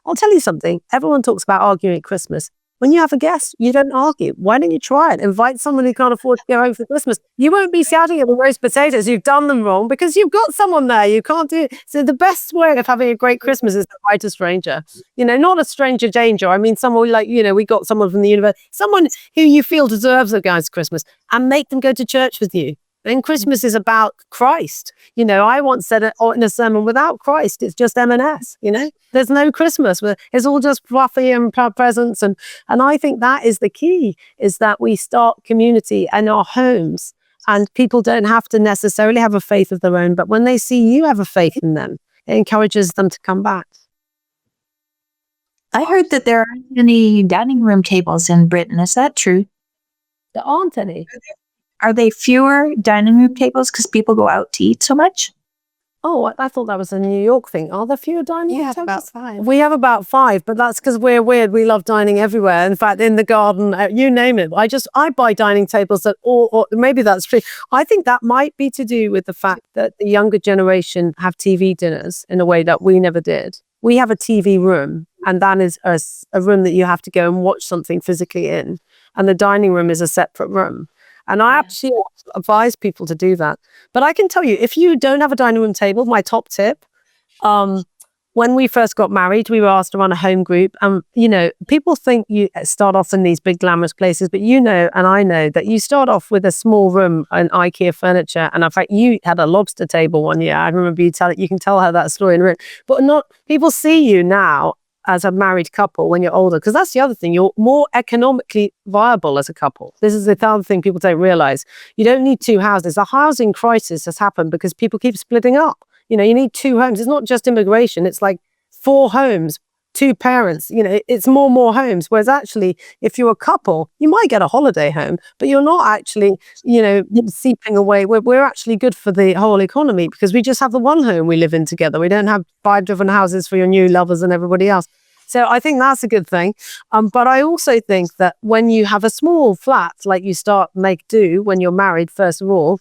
I'll tell you something. Everyone talks about arguing at Christmas. When you have a guest, you don't argue. Why don't you try it? Invite someone who can't afford to go home for Christmas. You won't be shouting at the roast potatoes. You've done them wrong because you've got someone there. You can't do it. So the best way of having a great Christmas is to invite a stranger. Not a stranger danger. I mean, someone like, we got someone from the university, someone who you feel deserves a guy's Christmas and make them go to church with you. And Christmas is about Christ. I once said it in a sermon, without Christ, it's just M&S, There's no Christmas. It's all just fluffy and presents. And I think that is the key, is that we start community in our homes. And people don't have to necessarily have a faith of their own. But when they see you have a faith in them, it encourages them to come back. I heard that there aren't any dining room tables in Britain. Is that true? There aren't any. Are they fewer dining room tables because people go out to eat so much? Oh, I thought that was a New York thing. Are there fewer dining room tables? About 5. We have about 5, but that's because we're weird. We love dining everywhere. In fact, in the garden, you name it. I buy dining tables that or maybe that's true. I think that might be to do with the fact that the younger generation have TV dinners in a way that we never did. We have a TV room, and that is a room that you have to go and watch something physically in. And the dining room is a separate room. And I actually advise people to do that. But I can tell you, if you don't have a dining room table, my top tip, when we first got married, we were asked to run a home group. And, people think you start off in these big glamorous places, but and I know that you start off with a small room and IKEA furniture. And in fact, you had a lobster table one year. I remember you can tell her that story in a minute. But people see you now as a married couple when you're older, because that's the other thing, you're more economically viable as a couple. This is the other thing people don't realize. You don't need two houses. A housing crisis has happened because people keep splitting up. You know, you need two homes. It's not just immigration. It's like 4 homes, 2 parents, you know, it's more homes. Whereas actually, if you're a couple, you might get a holiday home, but you're not actually, you know, seeping away. We're actually good for the whole economy because we just have the one home we live in together. We don't have 5 different houses for your new lovers and everybody else. So I think that's a good thing. But I also think that when you have a small flat, like you make do when you're married, first of all,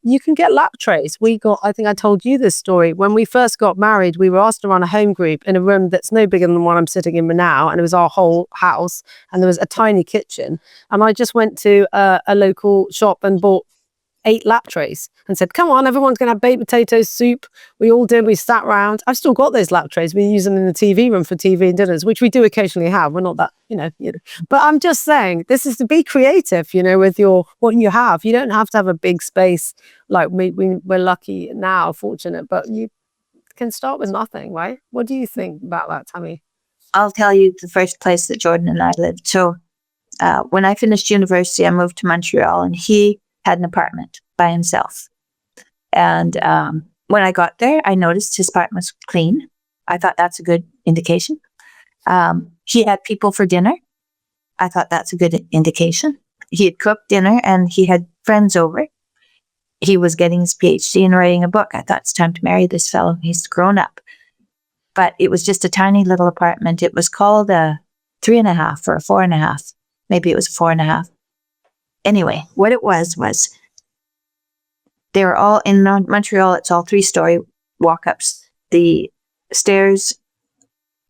you can get lap trays. I think I told you this story. When we first got married, we were asked to run a home group in a room that's no bigger than the one I'm sitting in now. And it was our whole house. And there was a tiny kitchen. And I just went to a local shop and bought 8 lap trays and said, come on, everyone's going to have baked potato soup. We all did. We sat round. I've still got those lap trays. We use them in the TV room for TV and dinners, which we do occasionally have. We're not that, you know. But I'm just saying, this is to be creative, you know, with what you have. You don't have to have a big space like we're lucky now, fortunate, but you can start with nothing, right? What do you think about that, Tammy? I'll tell you the first place that Jordan and I lived. So when I finished university, I moved to Montreal, and he had an apartment by himself. And when I got there, I noticed his apartment was clean. I thought that's a good indication. He had people for dinner. I thought that's a good indication. He had cooked dinner and he had friends over. He was getting his PhD and writing a book. I thought it's time to marry this fellow. He's grown up. But it was just a tiny little apartment. It was called a 3.5 or a 4.5. Maybe it was a 4.5. Anyway, what it was they were all in Montreal. It's all 3-story walk-ups. The stairs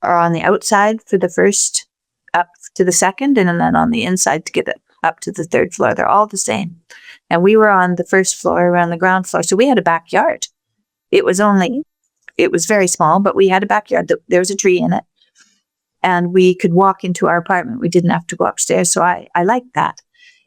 are on the outside for the first up to the second, and then on the inside to get up to the 3rd floor. They're all the same. And we were on the 1st floor, around the ground floor. So we had a backyard. It was very small, but we had a backyard. There was a tree in it. And we could walk into our apartment. We didn't have to go upstairs. So I liked that.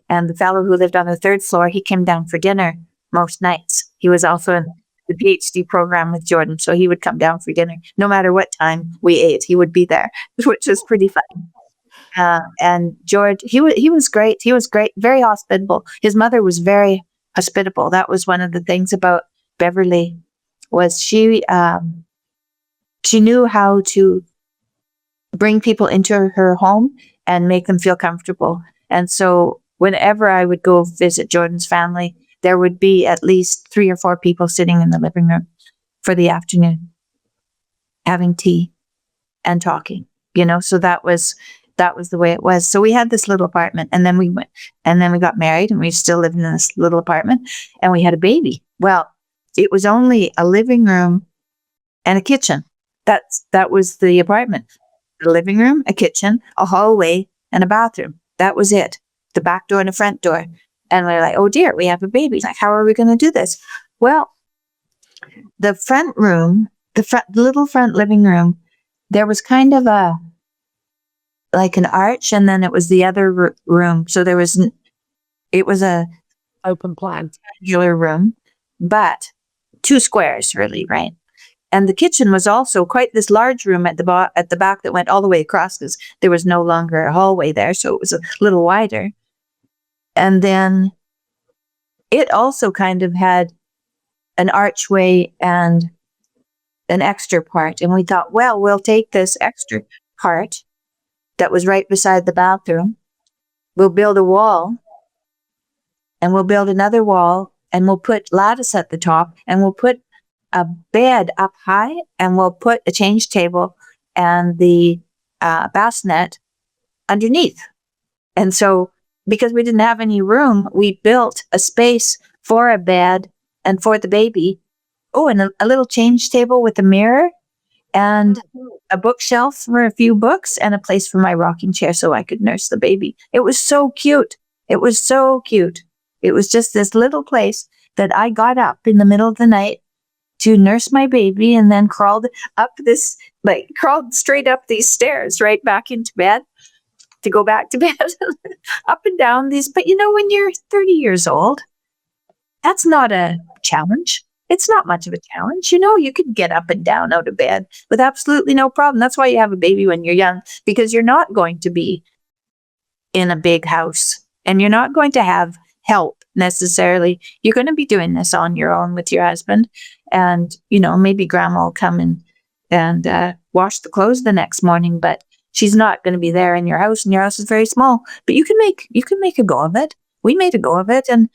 And the fellow who lived on the 3rd floor, he came down for dinner most nights. He was also in the PhD program with Jordan. So he would come down for dinner. No matter what time we ate, he would be there, which was pretty fun. And George, he was great. He was great, very hospitable. His mother was very hospitable. That was one of the things about Beverly, was she knew how to bring people into her home and make them feel comfortable. And so whenever I would go visit Jordan's family, there would be at least 3 or 4 people sitting in the living room for the afternoon, having tea and talking, you know. So that was the way it was. So we had this little apartment, and then we got married, and we still lived in this little apartment, and we had a baby. Well, it was only a living room and a kitchen. That was the apartment. The living room, a kitchen, a hallway, and a bathroom. That was it. The back door and the front door. And we're like, oh dear, we have a baby. Like, how are we going to do this? Well, the front room, the little front living room, there was kind of like an arch, and then it was the other room. So it was a open plan, regular room, but 2 squares really, right? And the kitchen was also quite this large room at the back that went all the way across, because there was no longer a hallway there. So it was a little wider. And then it also kind of had an archway and an extra part. And we thought, well, we'll take this extra part that was right beside the bathroom. We'll build a wall, and we'll build another wall, and we'll put lattice at the top, and we'll put a bed up high, and we'll put a change table and the bassinet underneath. And so, because we didn't have any room, we built a space for a bed and for the baby. Oh, and a little change table with a mirror and a bookshelf for a few books and a place for my rocking chair so I could nurse the baby. It was so cute. It was so cute. It was just this little place that I got up in the middle of the night to nurse my baby, and then crawled straight up these stairs right back into bed to go back to bed, up and down these. But you know, when you're 30 years old, that's not a challenge. It's not much of a challenge. You could get up and down out of bed with absolutely no problem. That's why you have a baby when you're young, because you're not going to be in a big house and you're not going to have help necessarily. You're going to be doing this on your own with your husband, and maybe grandma will come and wash the clothes the next morning, but she's not going to be there in your house, and your house is very small. But you can make a go of it. We made a go of it, and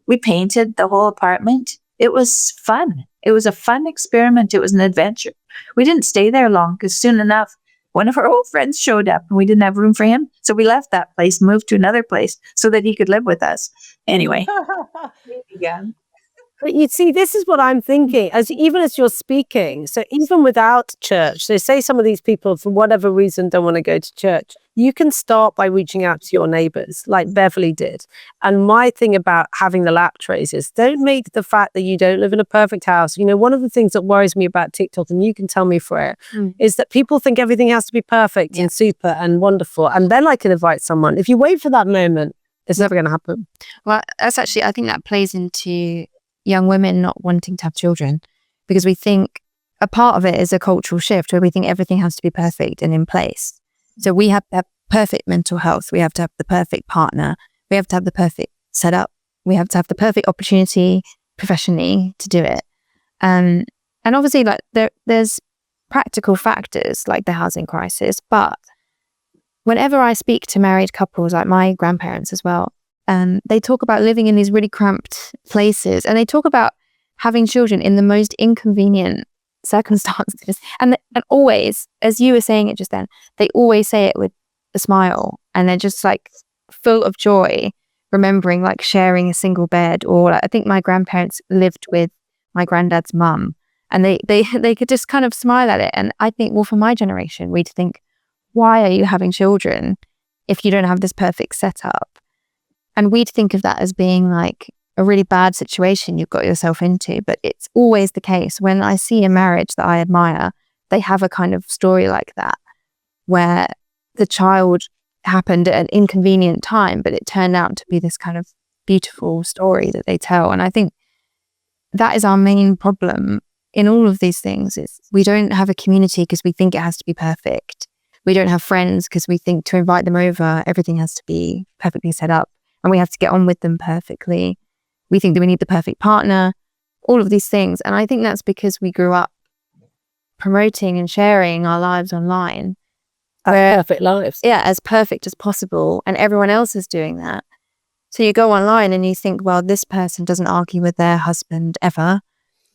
we painted the whole apartment. It was fun. It was a fun experiment. It was an adventure. We didn't stay there long, because soon enough, one of our old friends showed up and we didn't have room for him. So we left that place, moved to another place so that he could live with us. Anyway. Yeah. But you see, this is what I'm thinking, even as you're speaking. So even without church, so say some of these people, for whatever reason, don't want to go to church. You can start by reaching out to your neighbors, like Beverly did. And my thing about having the lap trays is, don't make the fact that you don't live in a perfect house. One of the things that worries me about TikTok, and you can tell me, Freya, is that people think everything has to be perfect and super and wonderful. And then I can invite someone. If you wait for that moment, it's never going to happen. Well, I think that plays into young women not wanting to have children, because we think a part of it is a cultural shift where we think everything has to be perfect and in place. So we have to have perfect mental health. We have to have the perfect partner. We have to have the perfect setup. We have to have the perfect opportunity professionally to do it. And obviously, like there's practical factors like the housing crisis. But whenever I speak to married couples, like my grandparents as well, they talk about living in these really cramped places, and they talk about having children in the most inconvenient circumstances. And always, as you were saying it just then, they always say it with a smile, and they're just like full of joy, remembering like sharing a single bed. Or I think my grandparents lived with my granddad's mum, and they could just kind of smile at it. And I think, well, for my generation, we'd think, why are you having children if you don't have this perfect setup? And we'd think of that as being like a really bad situation you've got yourself into. But it's always the case. When I see a marriage that I admire, they have a kind of story like that, where the child happened at an inconvenient time, but it turned out to be this kind of beautiful story that they tell. And I think that is our main problem in all of these things, is we don't have a community because we think it has to be perfect. We don't have friends because we think to invite them over, everything has to be perfectly set up and we have to get on with them perfectly. We think that we need the perfect partner, all of these things. And I think that's because we grew up promoting and sharing our lives online. Perfect lives. Yeah, as perfect as possible. And everyone else is doing that. So you go online and you think, well, this person doesn't argue with their husband ever.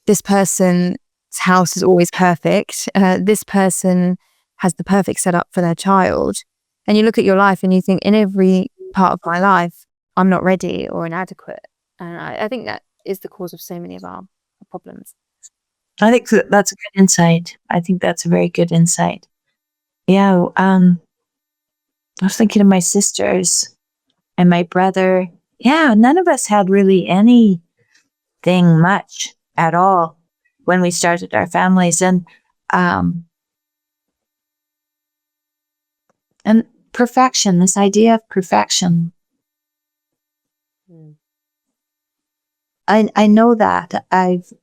This person's house is always perfect. This person has the perfect setup for their child. And you look at your life and you think, in every part of my life, I'm not ready or inadequate. And I think that is the cause of so many of our problems. I think that's a good insight. I think that's a very good insight. Yeah, I was thinking of my sisters and my brother. Yeah, none of us had really anything much at all when we started our families. And perfection, this idea of perfection. I know that I've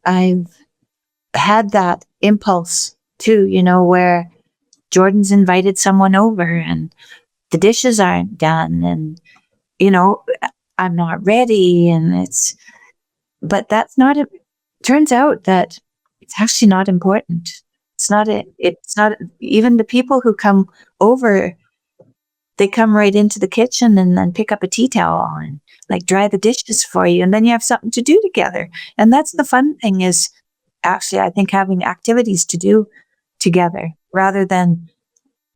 had that impulse too, where Jordan's invited someone over and the dishes aren't done and, I'm not ready but that's not, turns out that it's actually not important. It's not even the people who come over, they come right into the kitchen and then pick up a tea towel and like dry the dishes for you. And then you have something to do together. And that's the fun thing, is actually, I think, having activities to do together rather than,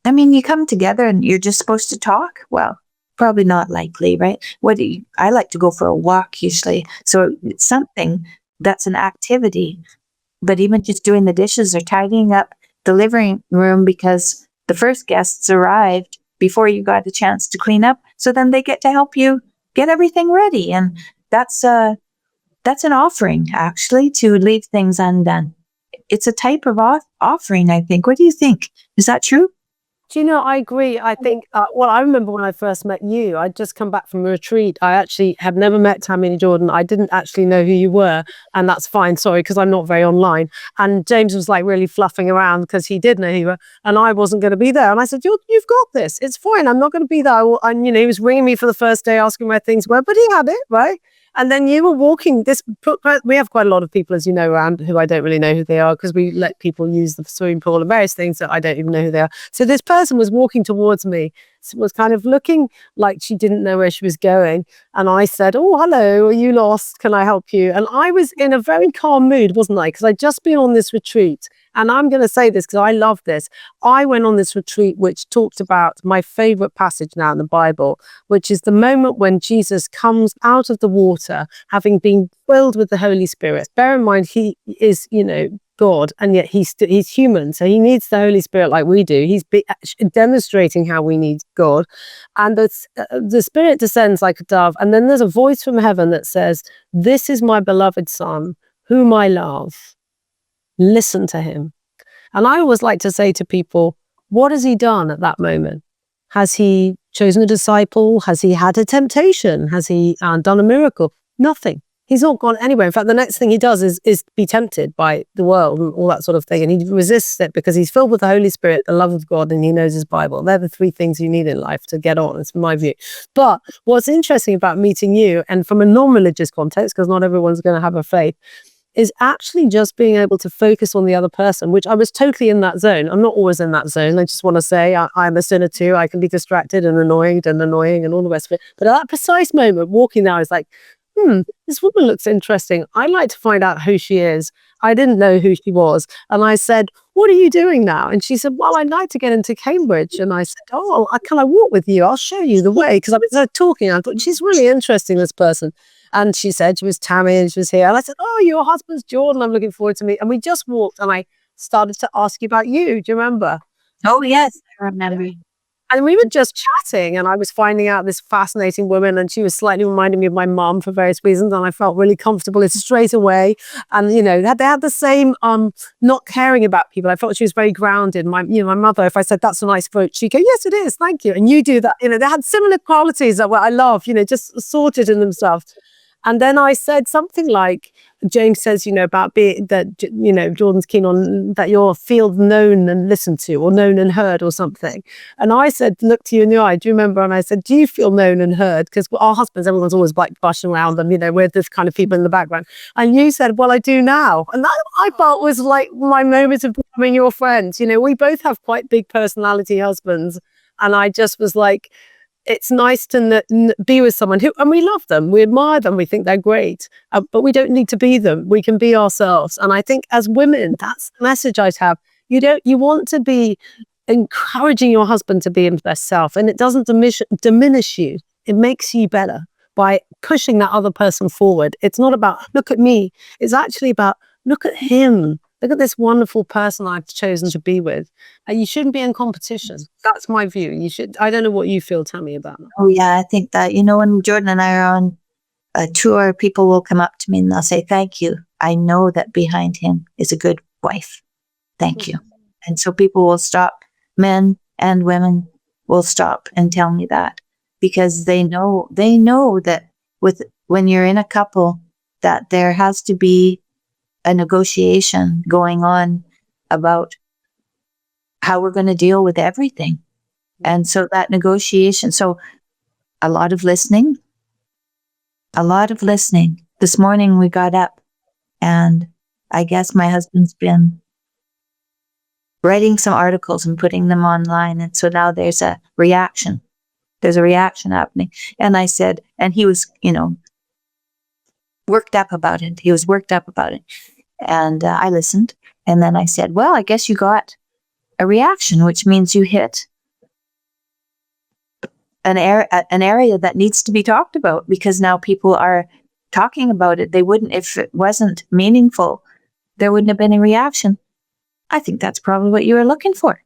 you come together and you're just supposed to talk. Well, probably not likely, right? I like to go for a walk usually. So it's something that's an activity, but even just doing the dishes or tidying up the living room because the first guests arrived before you got a chance to clean up. So then they get to help you get everything ready. And that's an offering, actually, to leave things undone. It's a type of offering, I think. What do you think? Is that true? Do you know, I agree. I think, well, I remember when I first met you, I'd just come back from a retreat. I actually had never met Tammy and Jordan. I didn't actually know who you were. And that's fine. Sorry, because I'm not very online. And James was like really fluffing around because he did know who you were. And I wasn't going to be there. And I said, you've got this. It's fine. I'm not going to be there. And, you know, he was ringing me for the first day asking where things were, but he had it, right? And then you were walking this, we have quite a lot of people, as you know, around who I don't really know who they are because we let people use the swimming pool and various things that I don't even know who they are. So this person was walking towards me, was kind of looking like she didn't know where she was going. And I said, oh, hello, are you lost? Can I help you? And I was in a very calm mood, wasn't I? Because I'd just been on this retreat. And I'm going to say this because I love this. I went on this retreat which talked about my favorite passage now in the Bible, which is the moment when Jesus comes out of the water, having been filled with the Holy Spirit. Bear in mind, he is, you know, God, and yet he's human. So he needs the Holy Spirit like we do. He's demonstrating how we need God. And the Spirit descends like a dove. And then there's a voice from heaven that says, this is my beloved Son, whom I love. Listen to him. And I always like to say to people, what has he done at that moment? Has he chosen a disciple? Has he had a temptation? Has he done a miracle? Nothing. He's not gone anywhere. In fact, the next thing he does is be tempted by the world and all that sort of thing. And he resists it because he's filled with the Holy Spirit, the love of God, and he knows his Bible. They're the three things you need in life to get on. It's my view. But what's interesting about meeting you, and from a non-religious context, because not everyone's going to have a faith, is actually just being able to focus on the other person, which I was totally in that zone. I'm not always in that zone. I just want to say I'm a sinner too. I can be distracted and annoying and all the rest of it. But at that precise moment, walking there, I was like, this woman looks interesting. I'd like to find out who she is. I didn't know who she was. And I said, what are you doing now? And she said, well, I'd like to get into Cambridge. And I said, oh, can I walk with you? I'll show you the way. Because I was talking. I thought, she's really interesting, this person. And she said she was Tammy and she was here. And I said, oh, your husband's Jordan. I'm looking forward to meet. And we just walked and I started to ask you about you. Do you remember? Oh, yes, I remember. And we were just chatting and I was finding out this fascinating woman and she was slightly reminding me of my mum for various reasons. And I felt really comfortable straight away. And, you know, they had the same not caring about people. I felt she was very grounded. My mother, if I said, that's a nice vote, she'd go, yes, it is. Thank you. And you do that. You know, they had similar qualities that I love, you know, just sorted in themselves. And then I said something like, James says, you know, about being that, you know, Jordan's keen on that you'll feel known and listened to or known and heard or something. And I said, look to you in the eye. Do you remember? And I said, do you feel known and heard? Because our husbands, everyone's always like brushing around them, you know, we're this kind of people in the background. And you said, well, I do now. And that I felt was like my moment of becoming your friends. You know, we both have quite big personality husbands. And I just was like, it's nice to be with someone who, and we love them, we admire them, we think they're great, but we don't need to be them. We can be ourselves. And I think as women, that's the message I'd have. You want to be encouraging your husband to be his best self, and it doesn't diminish you. It makes you better by pushing that other person forward. It's not about, look at me. It's actually about, look at him. Look at this wonderful person I've chosen to be with. And you shouldn't be in competition. That's my view. You should. I don't know what you feel, Tammy, about that. Oh, yeah, I think that, you know, when Jordan and I are on a tour, people will come up to me and they'll say, thank you. I know that behind him is a good wife. Thank you. And so people will stop, men and women will stop and tell me that because they know that when you're in a couple, that there has to be a negotiation going on about how we're going to deal with everything. And so that negotiation, so a lot of listening. This morning we got up and I guess my husband's been writing some articles and putting them online. And so now there's a reaction. There's a reaction happening. And I said, and he was, you know, worked up about it. And I listened. And then I said, well, I guess you got a reaction, which means you hit an area that needs to be talked about because now people are talking about it. They wouldn't, if it wasn't meaningful, there wouldn't have been a reaction. I think that's probably what you were looking for.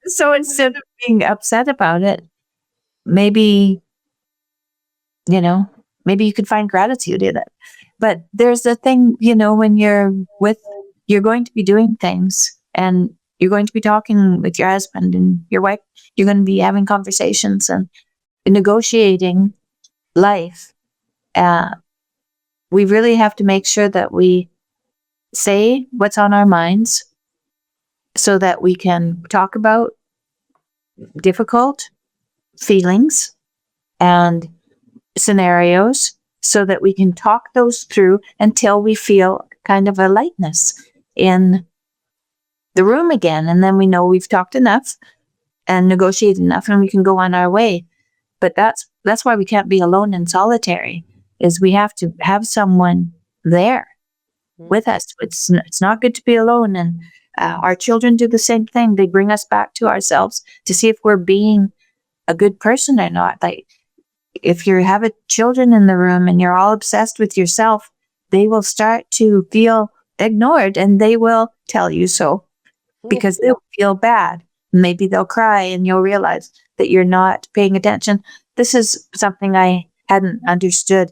So instead of being upset about it, maybe, you know, maybe you could find gratitude in it. But there's a thing, you know, when you're going to be doing things and you're going to be talking with your husband and your wife. You're going to be having conversations and negotiating life. We really have to make sure that we say what's on our minds so that we can talk about difficult feelings and scenarios so that we can talk those through until we feel kind of a lightness in the room again. And then we know we've talked enough and negotiated enough and we can go on our way. But that's why we can't be alone and solitary, is we have to have someone there with us. It's not good to be alone. And our children do the same thing. They bring us back to ourselves to see if we're being a good person or not. Like, if you have children in the room and you're all obsessed with yourself, they will start to feel ignored and they will tell you so because they'll feel bad. Maybe they'll cry and you'll realize that you're not paying attention. This is something I hadn't understood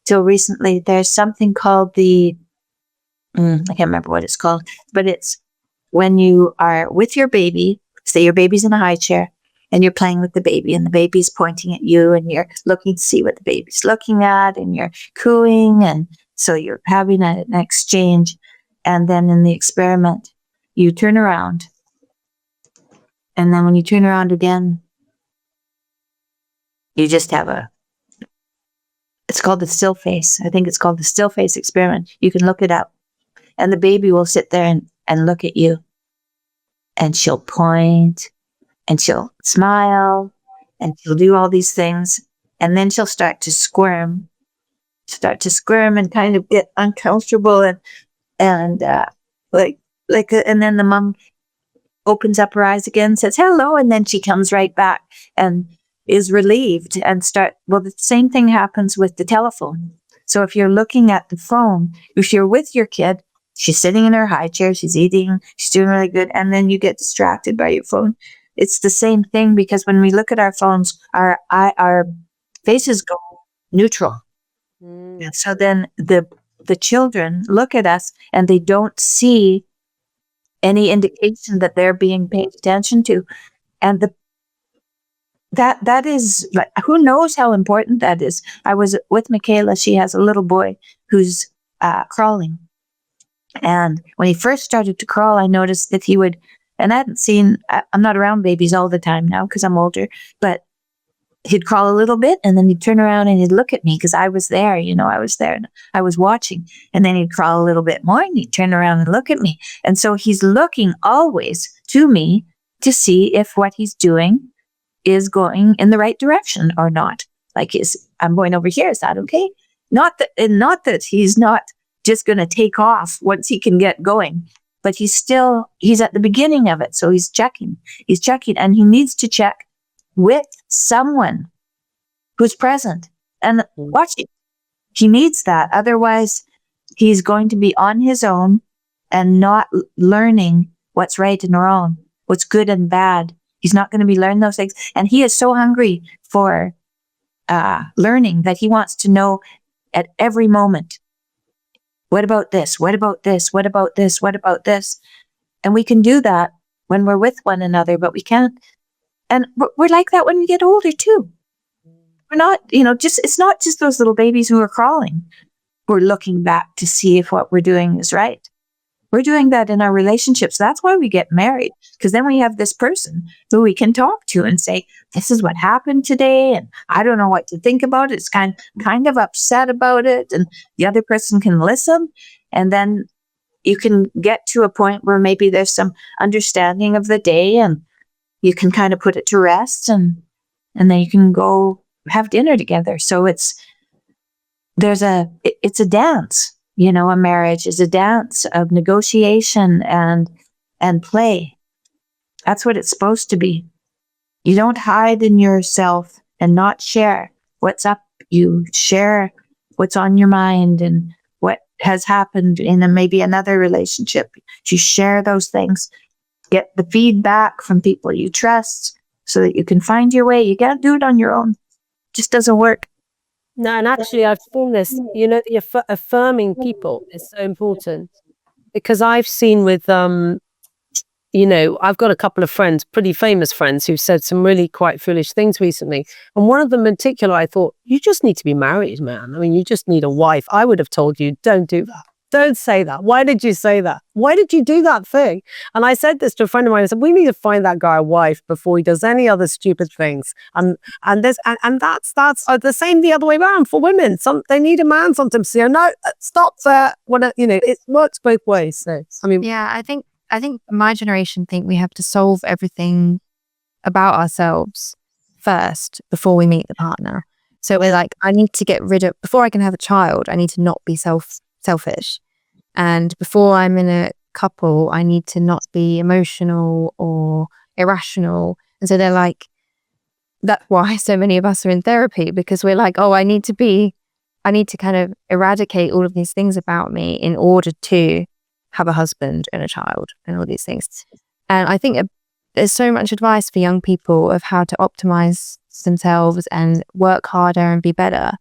till recently. There's something called I can't remember what it's called, but it's when you are with your baby, say your baby's in a high chair, and you're playing with the baby and the baby's pointing at you and you're looking to see what the baby's looking at and you're cooing. And so you're having an exchange. And then in the experiment, you turn around. And then when you turn around again, you just have it's called the still face. I think it's called the still face experiment. You can look it up. And the baby will sit there and look at you. And she'll point. And she'll smile and she'll do all these things. And then she'll start to squirm and kind of get uncomfortable and and then the mom opens up her eyes again, says hello, and then she comes right back and is relieved and the same thing happens with the telephone. So if you're looking at the phone, if you're with your kid, she's sitting in her high chair, she's eating, she's doing really good, and then you get distracted by your phone. It's the same thing, because when we look at our phones, our faces go neutral. And so then the children look at us and they don't see any indication that they're being paid attention to. And that is, who knows how important that is. I was with Michaela. She has a little boy who's crawling. And when he first started to crawl, I noticed that he would, and I hadn't seen, I'm not around babies all the time now because I'm older, but he'd crawl a little bit and then he'd turn around and he'd look at me because I was there, I was there and I was watching. And then he'd crawl a little bit more and he'd turn around and look at me. And so he's looking always to me to see if what he's doing is going in the right direction or not. Like, I'm going over here, is that okay? Not that he's not just going to take off once he can get going, but he's at the beginning of it. So he's checking, and he needs to check with someone who's present and watching. He needs that. Otherwise, he's going to be on his own and not learning what's right and wrong, what's good and bad. He's not going to be learning those things. And he is so hungry for learning that he wants to know at every moment, what about this? What about this? What about this? What about this? And we can do that when we're with one another, but we can't. And we're like that when we get older too. We're not, it's not just those little babies who are crawling. We're looking back to see if what we're doing is right. We're doing that in our relationships. That's why we get married, because then we have this person who we can talk to and say, this is what happened today, and I don't know what to think about it. It's kind of upset about it, and the other person can listen, and then you can get to a point where maybe there's some understanding of the day, and you can kind of put it to rest, and then you can go have dinner together. So it's a dance. A marriage is a dance of negotiation and play. That's what it's supposed to be. You don't hide in yourself and not share what's up. You share what's on your mind and what has happened in maybe another relationship. You share those things. Get the feedback from people you trust so that you can find your way. You can't do it on your own. It just doesn't work. No, and actually I've seen this, the affirming people is so important, because I've seen with you know, I've got a couple of friends, pretty famous friends, who've said some really quite foolish things recently. And one of them in particular, I thought, you just need to be married, man. I mean, you just need a wife. I would have told you, don't do that. Don't say that. Why did you say that? Why did you do that thing? And I said this to a friend of mine. I said, we need to find that guy a wife before he does any other stupid things. And that's the same the other way around for women. They need a man sometimes. So, no, stop there. You know, it works both ways. So, I mean, yeah, I think my generation think we have to solve everything about ourselves first before we meet the partner. So we're like, I need to get rid of, before I can have a child, I need to not be selfish. And before I'm in a couple, I need to not be emotional or irrational. And so they're like, that's why so many of us are in therapy, because we're like, oh, I need to kind of eradicate all of these things about me in order to have a husband and a child and all these things. And I think there's so much advice for young people of how to optimize themselves and work harder and be better.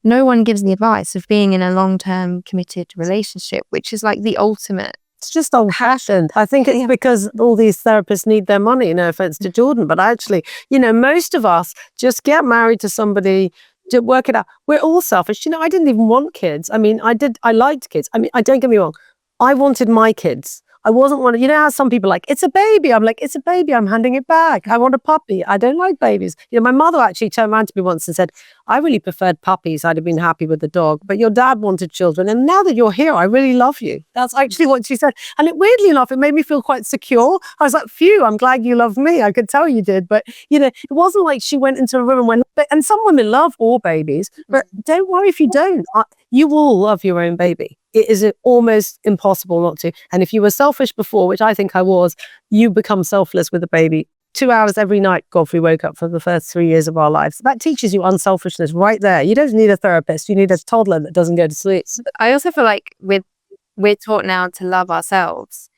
No one gives the advice of being in a long-term committed relationship, which is like the ultimate. It's just old-fashioned. I think it's because all these therapists need their money. No offense to Jordan, but actually, you know, most of us just get married to somebody, to work it out. We're all selfish. You know, I didn't even want kids. I mean, I liked kids. I mean, don't get me wrong. I wanted my kids. I wasn't one of, you know how some people are like, it's a baby. I'm like, it's a baby. I'm handing it back. I want a puppy. I don't like babies. You know, my mother actually turned around to me once and said, I really preferred puppies. I'd have been happy with the dog, but your dad wanted children. And now that you're here, I really love you. That's actually what she said. And weirdly enough, it made me feel quite secure. I was like, phew, I'm glad you love me. I could tell you did. But, you know, it wasn't like she went into a room and went, and some women love all babies, but don't worry if you don't. You will love your own baby. It is almost impossible not to. And if you were selfish before, which I think I was, you become selfless with a baby. 2 hours every night, God, we woke up for the first 3 years of our lives. That teaches you unselfishness right there. You don't need a therapist. You need a toddler that doesn't go to sleep. I also feel like we're taught now to love ourselves.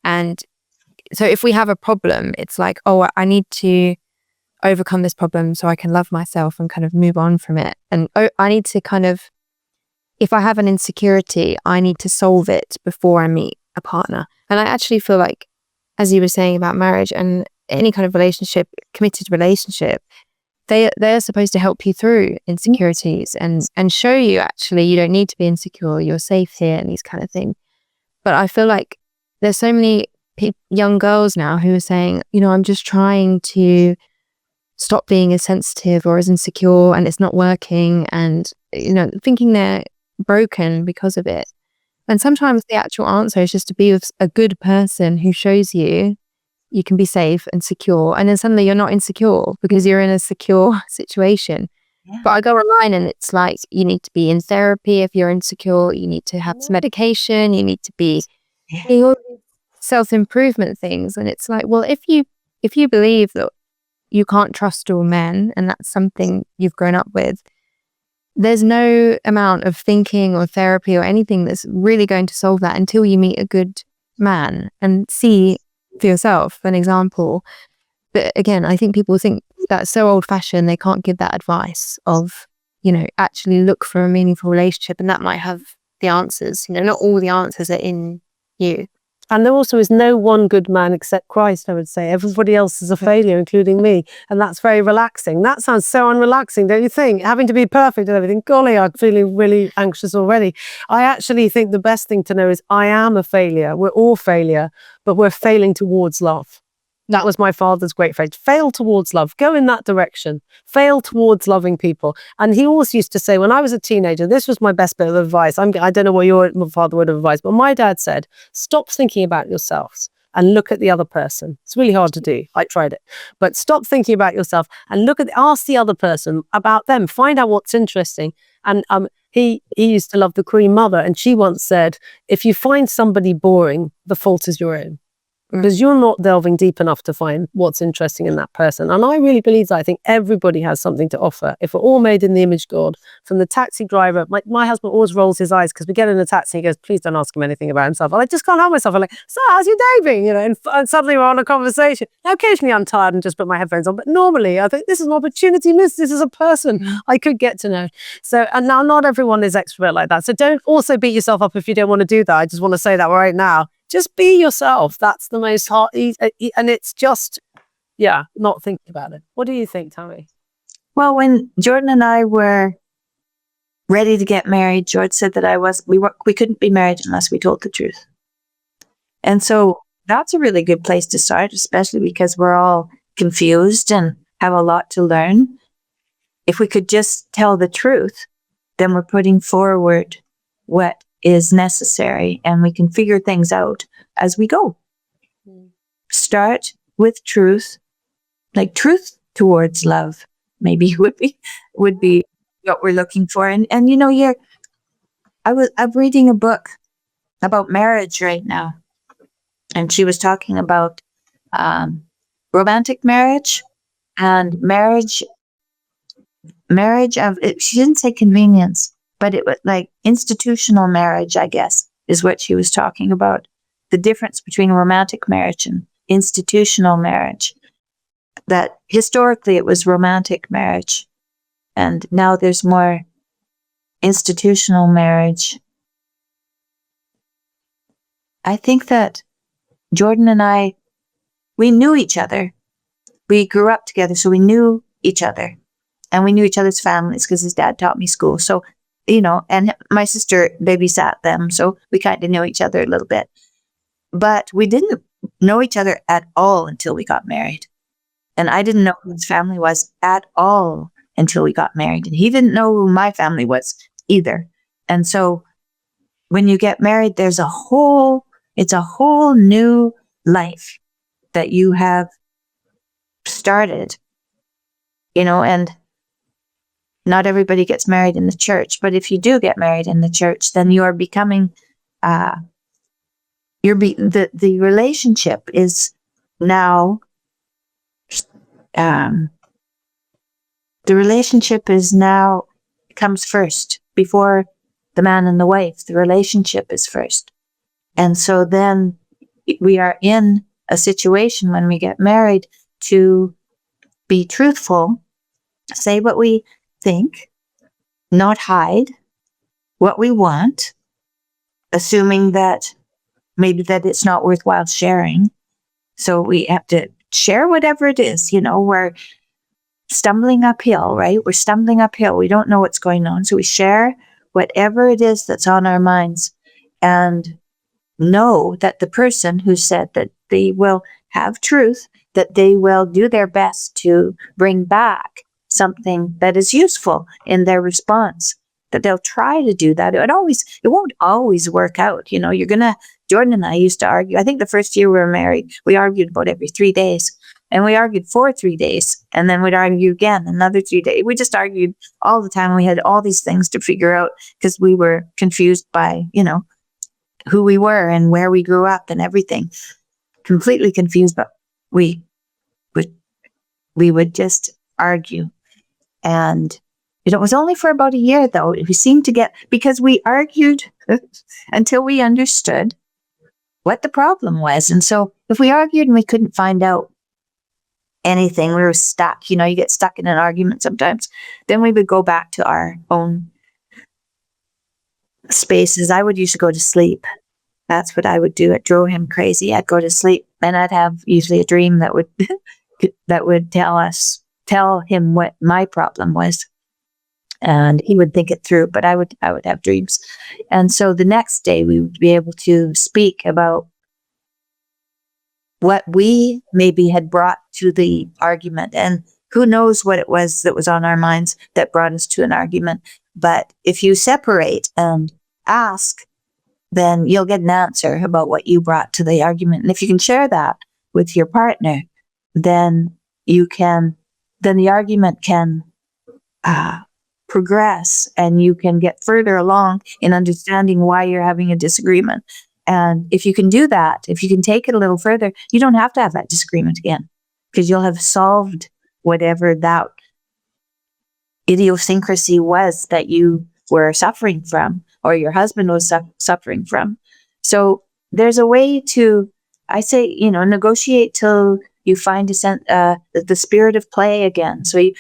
And so if we have a problem, it's like, oh, I need to overcome this problem so I can love myself and kind of move on from it. And I need to kind of, if I have an insecurity, I need to solve it before I meet a partner. And I actually feel like, as you were saying about marriage and any kind of relationship, committed relationship, they're supposed to help you through insecurities and show you actually you don't need to be insecure, you're safe here and these kind of things. But I feel like there's so many young girls now who are saying, you know, I'm just trying to stop being as sensitive or as insecure and it's not working, and, you know, thinking they're broken because of it. And sometimes the actual answer is just to be with a good person who shows you can be safe and secure, and then suddenly you're not insecure because you're in a secure situation. Yeah. But I go online and it's like, you need to be in therapy if you're insecure, you need to have some medication, you need to be all these self-improvement things. And it's like, well, if you believe that you can't trust all men and that's something you've grown up with, there's no amount of thinking or therapy or anything that's really going to solve that until you meet a good man and see for yourself an example. But again, I think people think that's so old-fashioned, they can't give that advice of, you know, actually look for a meaningful relationship, and that might have the answers. You know, not all the answers are in you. And there also is no one good man except Christ, I would say. Everybody else is a failure, including me. And that's very relaxing. That sounds so unrelaxing, don't you think? Having to be perfect and everything. Golly, I'm feeling really anxious already. I actually think the best thing to know is I am a failure. We're all failure, but we're failing towards love. That was my father's great phrase. Fail towards love. Go in that direction. Fail towards loving people. And he always used to say, when I was a teenager, this was my best bit of advice. I don't know what your father would have advised, but my dad said, stop thinking about yourselves and look at the other person. It's really hard to do. I tried it. But stop thinking about yourself and ask the other person about them. Find out what's interesting. And he used to love the Queen Mother. And she once said, if you find somebody boring, the fault is your own. Because you're not delving deep enough to find what's interesting in that person. And I really believe that. I think everybody has something to offer. If we're all made in the image of God, from the taxi driver, my husband always rolls his eyes because we get in a taxi and he goes, please don't ask him anything about himself. I just can't help myself. I'm like, so how's your day been? You know, and suddenly we're on a conversation. Now, occasionally I'm tired and just put my headphones on, but normally I think this is an opportunity missed. This is a person I could get to know. So, and now not everyone is extrovert like that. So don't also beat yourself up if you don't want to do that. I just want to say that right now. just be yourself. That's the most hard, and it's just, not think about it. What do you think, Tammy? Well, when Jordan and I were ready to get married, George said that we couldn't be married unless we told the truth. And so that's a really good place to start, especially because we're all confused and have a lot to learn. If we could just tell the truth, then we're putting forward what is necessary, and we can figure things out as we go. Start with truth, like truth towards love, maybe would be what we're looking for. And I'm reading a book about marriage right now, and she was talking about romantic marriage and marriage of it. She didn't say convenience, but it was like institutional marriage, I guess, is what she was talking about. The difference between romantic marriage and institutional marriage. That historically it was romantic marriage, and now there's more institutional marriage. I think that Jordan and I, we knew each other. We grew up together, so we knew each other. And we knew each other's families because his dad taught me school. So, and my sister babysat them, so we kind of knew each other a little bit. But we didn't know each other at all until we got married. And I didn't know who his family was at all until we got married. And he didn't know who my family was either. And so when you get married, it's a whole new life that you have started, and not everybody gets married in the church. But if you do get married in the church, then you are becoming, the relationship is now, comes first before the man and the wife. The relationship is first. And so then we are in a situation when we get married to be truthful, say what we think, not hide what we want, assuming that maybe that it's not worthwhile sharing. So we have to share whatever it is. We're stumbling uphill, right? We're stumbling uphill. We don't know what's going on. So we share whatever it is that's on our minds, and know that the person who said that they will have truth, that they will do their best to bring back something that is useful in their response, that they'll try to do that. It won't always work out. Jordan and I used to argue. I think the first year we were married, we argued about every 3 days, and we argued for 3 days, and then we'd argue again another 3 days. We just argued all the time. We had all these things to figure out because we were confused by, who we were and where we grew up and everything. Completely confused, but we would just argue. And it was only for about a year, though. We seemed to because we argued until we understood what the problem was. And so if we argued and we couldn't find out anything, we were stuck. You get stuck in an argument sometimes. Then we would go back to our own spaces. I would usually go to sleep. That's what I would do. It drove him crazy. I'd go to sleep, and I'd have usually a dream that would tell him what my problem was, and he would think it through. But I would have dreams, and so the next day we would be able to speak about what we maybe had brought to the argument, and who knows what it was that was on our minds that brought us to an argument. But if you separate and ask, then you'll get an answer about what you brought to the argument. And if you can share that with your partner, then the argument can progress, and you can get further along in understanding why you're having a disagreement. And if you can do that, if you can take it a little further, you don't have to have that disagreement again, because you'll have solved whatever that idiosyncrasy was that you were suffering from, or your husband was suffering from. So there's a way to, I say, negotiate till you find the spirit of play again. So if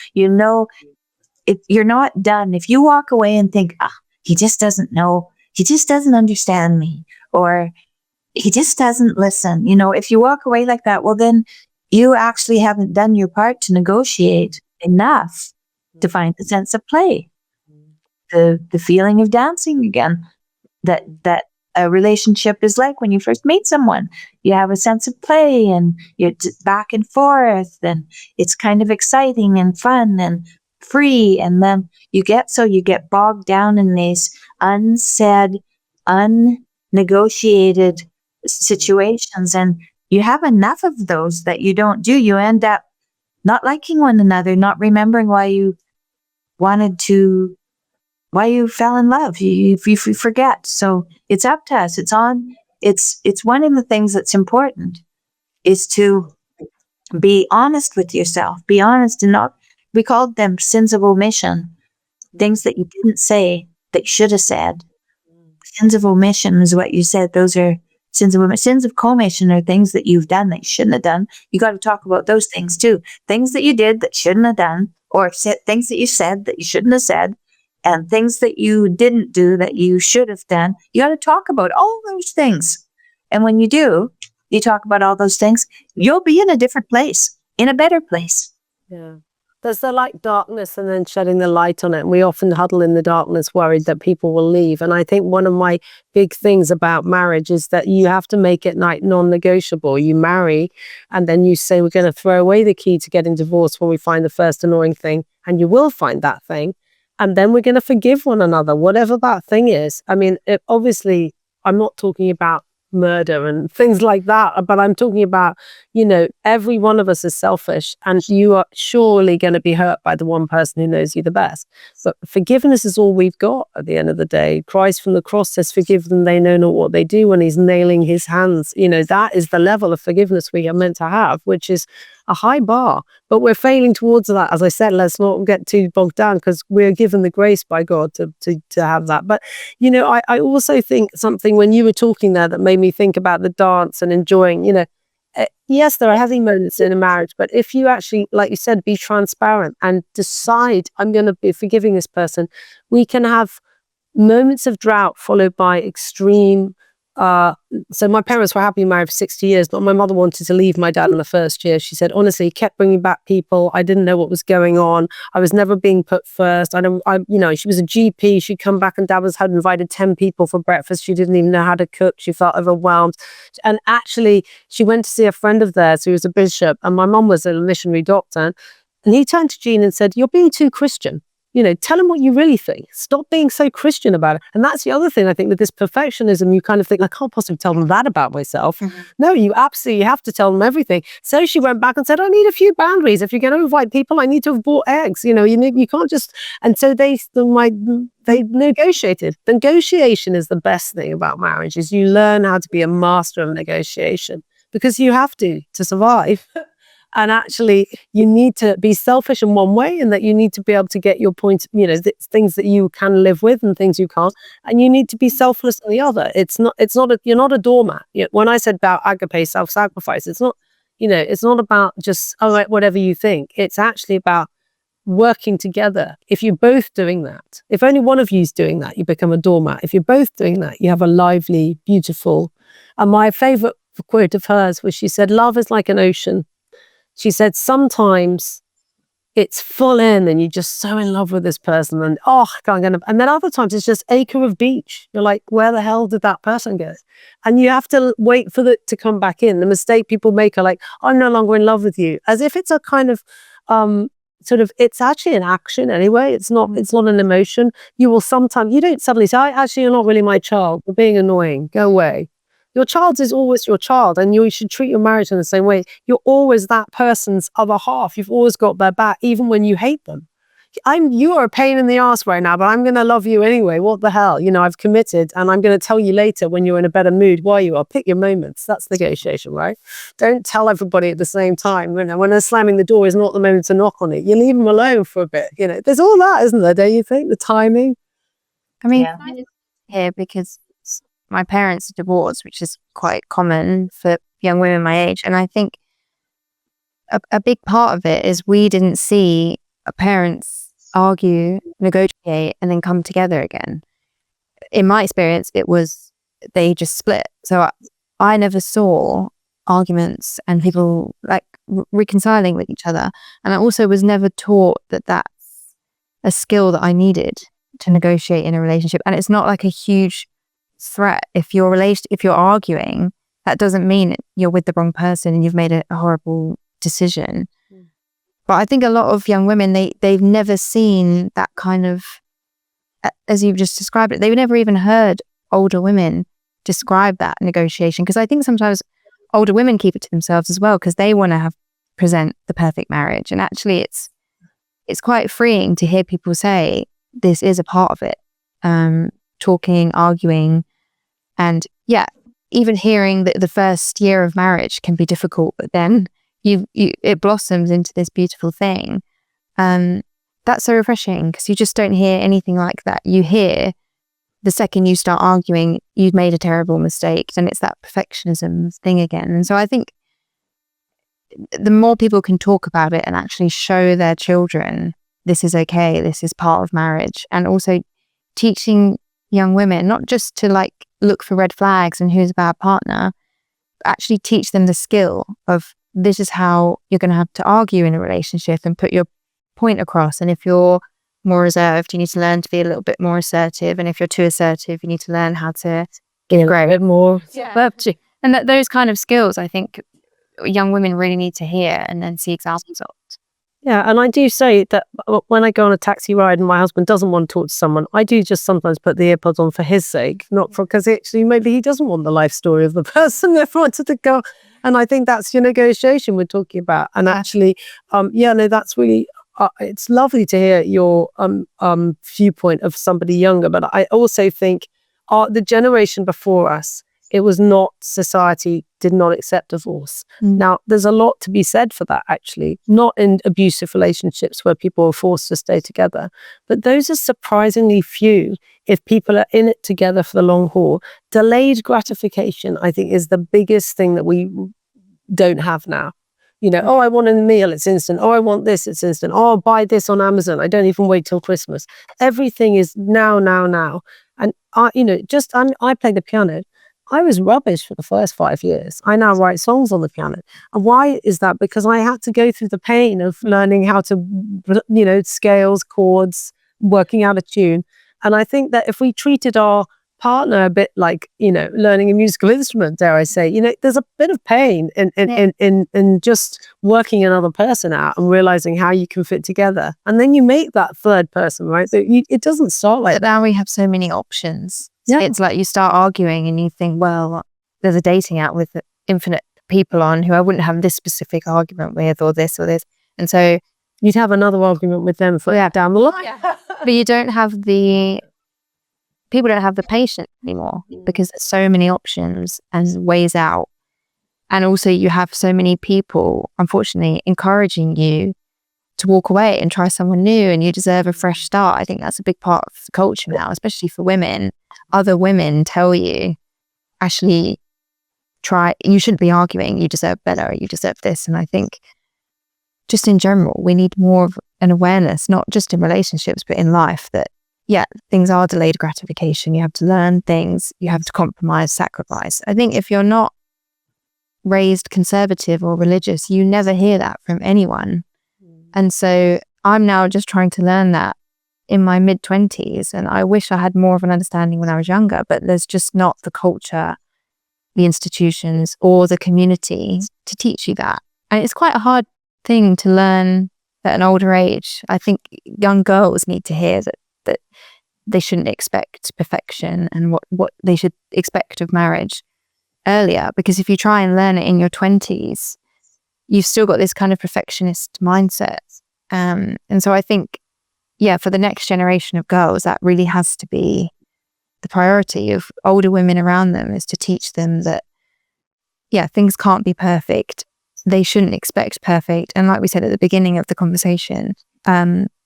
you're not done, if you walk away and think, he just doesn't know, he just doesn't understand me, or he just doesn't listen. You know, if you walk away like that, well, then you actually haven't done your part to negotiate enough to find the sense of play, the feeling of dancing again, that a relationship is like when you first meet someone. You have a sense of play and you're back and forth, and it's kind of exciting and fun and free. And then you get bogged down in these unsaid, unnegotiated situations, and you have enough of those that you don't do. You end up not liking one another, not remembering why you fell in love. You forget. So it's up to us. It's one of the things that's important is to be honest with yourself. Be honest and not, we called them sins of omission, things that you didn't say that you should have said. Sins of omission is what you said. Those are sins of omission. Sins of commission are things that you've done that you shouldn't have done. You got to talk about those things too. Things that you did that shouldn't have done, or things that you said that you shouldn't have said, and things that you didn't do that you should have done. You got to talk about all those things. And when you do, you talk about all those things, you'll be in a different place, in a better place. Yeah. There's the like darkness and then shedding the light on it. And we often huddle in the darkness worried that people will leave. And I think one of my big things about marriage is that you have to make it like non-negotiable. You marry and then you say, we're going to throw away the key to getting divorced when we find the first annoying thing. And you will find that thing. And then we're going to forgive one another, whatever that thing is. I mean, obviously, I'm not talking about murder and things like that, but I'm talking about, every one of us is selfish, and you are surely going to be hurt by the one person who knows you the best. But forgiveness is all we've got at the end of the day. Christ from the cross says, forgive them, they know not what they do, when he's nailing his hands. That is the level of forgiveness we are meant to have, which is a high bar, but we're failing towards that. As I said, let's not get too bogged down, because we're given the grace by God to have that. But, I also think something when you were talking there that made me think about the dance and enjoying, yes, there are heavy moments in a marriage, but if you actually, like you said, be transparent and decide, I'm going to be forgiving this person, we can have moments of drought followed by extreme. So my parents were happily married for 60 years, but my mother wanted to leave my dad in the first year. She said, honestly, he kept bringing back people. I didn't know what was going on. I was never being put first. She was a GP. She'd come back and dad had invited 10 people for breakfast. She didn't even know how to cook. She felt overwhelmed. And actually, she went to see a friend of theirs who was a bishop, and my mom was a missionary doctor. And he turned to Jean and said, you're being too Christian. Tell him what you really think. Stop being so Christian about it. And that's the other thing, I think, with this perfectionism, you kind of think, I can't possibly tell them that about myself. Mm-hmm. No, you absolutely have to tell them everything. So she went back and said, I need a few boundaries. If you're going to invite people, I need to have bought eggs. You can't just... And so they negotiated. Negotiation is the best thing about marriage, is you learn how to be a master of negotiation, because you have to survive. And actually, you need to be selfish in one way, and that you need to be able to get your point, things that you can live with and things you can't. And you need to be selfless on the other. You're not a doormat. When I said about agape, self-sacrifice, it's not about just, whatever you think. It's actually about working together. If you're both doing that, if only one of you is doing that, you become a doormat. If you're both doing that, you have a lively, beautiful. And my favorite quote of hers was, she said, love is like an ocean. She said, sometimes it's full in and you're just so in love with this person and, and then other times it's just acre of beach. You're like, where the hell did that person go? And you have to wait for it to come back in. The mistake people make are like, I'm no longer in love with you. As if it's a kind of, it's actually an action anyway. It's not an emotion. You don't suddenly say, you're not really my child. You're being annoying. Go away. Your child is always your child, and you should treat your marriage in the same way. You're always that person's other half. You've always got their back, even when you hate them. You are a pain in the ass right now, but I'm going to love you anyway. What the hell? I've committed, and I'm going to tell you later when you're in a better mood why you are. Pick your moments. That's negotiation, right? Don't tell everybody at the same time. When they're slamming the door is not the moment to knock on it. You leave them alone for a bit. There's all that, isn't there? Don't you think? The timing. I mean, here, because my parents are divorced, which is quite common for young women my age. And I think a big part of it is we didn't see parents argue, negotiate, and then come together again. In my experience, it was they just split. So I never saw arguments and people like reconciling with each other. And I also was never taught that that's a skill that I needed to negotiate in a relationship. And it's not like a huge threat. If you're arguing, that doesn't mean you're with the wrong person and you've made a horrible decision. But I think a lot of young women, they've never seen that kind of, as you've just described it, they've never even heard older women describe that negotiation. Because I think sometimes older women keep it to themselves as well, because they want to present the perfect marriage. And actually it's quite freeing to hear people say this is a part of it. Talking, arguing, and even hearing that the first year of marriage can be difficult, but then it blossoms into this beautiful thing. That's so refreshing, because you just don't hear anything like that. You hear the second you start arguing, you've made a terrible mistake, and it's that perfectionism thing again. And so I think the more people can talk about it and actually show their children this is okay, this is part of marriage, and also teaching young women not just to like look for red flags and who's a bad partner, but actually teach them the skill of this is how you're going to have to argue in a relationship and put your point across. And if you're more reserved, you need to learn to be a little bit more assertive. And if you're too assertive, you need to learn how to Get a bit more. And those kind of skills, I think young women really need to hear and then see examples of. Yeah, and I do say that when I go on a taxi ride and my husband doesn't want to talk to someone, I do just sometimes put the earpods on for his sake, not for, because actually maybe he doesn't want the life story of the person they wanted to go. And I think that's your negotiation we're talking about. And actually, that's really, it's lovely to hear your viewpoint of somebody younger. But I also think the generation before us, it was not, society did not accept divorce. Now, there's a lot to be said for that, actually, not in abusive relationships where people are forced to stay together, but those are surprisingly few if people are in it together for the long haul. Delayed gratification, I think, is the biggest thing that we don't have now. You know, I want a meal, it's instant. I want this, it's instant. I'll buy this on Amazon. I don't even wait till Christmas. Everything is now. And I play the piano. I was rubbish for the first 5 years. I now write songs on the piano. And why is that? Because I had to go through the pain of learning how to, scales, chords, working out a tune. And I think that if we treated our partner a bit like, learning a musical instrument, dare I say, there's a bit of pain in just working another person out and realizing how you can fit together. And then you make that third person, right? So it doesn't start like that. Now we have so many options. Yeah. It's like you start arguing and you think, well, there's a dating app with infinite people on who I wouldn't have this specific argument with, or this or this. And so you'd have another argument with them down the line. But you don't have people don't have the patience anymore, because there's so many options and ways out. And also you have so many people, unfortunately, encouraging you to walk away and try someone new, and you deserve a fresh start. I think that's a big part of the culture now, especially for women. Other women tell you, actually, you shouldn't be arguing, you deserve better, you deserve this. And I think just in general, we need more of an awareness, not just in relationships, but in life, that things are delayed gratification. You have to learn things, you have to compromise, sacrifice. I think if you're not raised conservative or religious, you never hear that from anyone. And so I'm now just trying to learn that in my mid-20s, and I wish I had more of an understanding when I was younger, but there's just not the culture, the institutions, or the community to teach you that. And it's quite a hard thing to learn at an older age. I think young girls need to hear that they shouldn't expect perfection and what they should expect of marriage earlier, because if you try and learn it in your 20s, you've still got this kind of perfectionist mindset. And so I think, for the next generation of girls, that really has to be the priority of older women around them, is to teach them that, things can't be perfect. They shouldn't expect perfect. And like we said at the beginning of the conversation,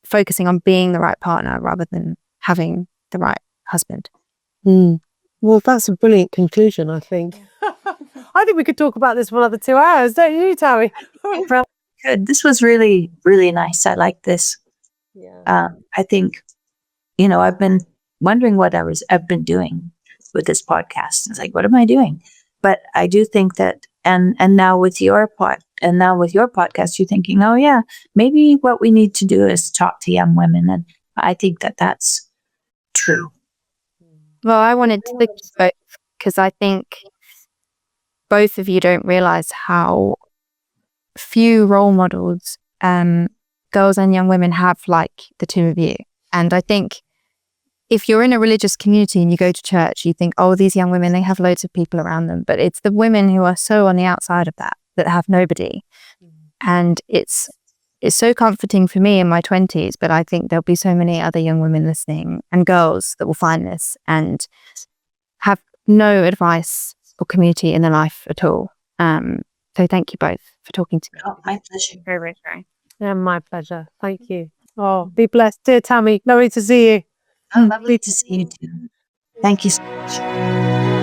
focusing on being the right partner rather than having the right husband. Well, that's a brilliant conclusion, I think. I think we could talk about this for another 2 hours, don't you, Tammy? Good. This was really, really nice. I like this. Yeah. I think, I've been wondering what I've been doing with this podcast. It's like, what am I doing? But I do think that, and now with your podcast, you're thinking, oh yeah, maybe what we need to do is talk to young women. And I think that that's true. Well, I wanted to think both because I think both of you don't realize how few role models girls and young women have like the two of you. And I think if you're in a religious community and you go to church, you think, oh, these young women, they have loads of people around them. But it's the women who are so on the outside of that have nobody. And it's so comforting for me in my 20s, but I think there'll be so many other young women listening and girls that will find this and have no advice or community in their life at all. So thank you both for talking to me. Oh, my pleasure. Very, very, very. Yeah, my pleasure. Thank you. Oh, be blessed. Dear Tammy, lovely to see you. Oh, lovely to see you too. Thank you so much.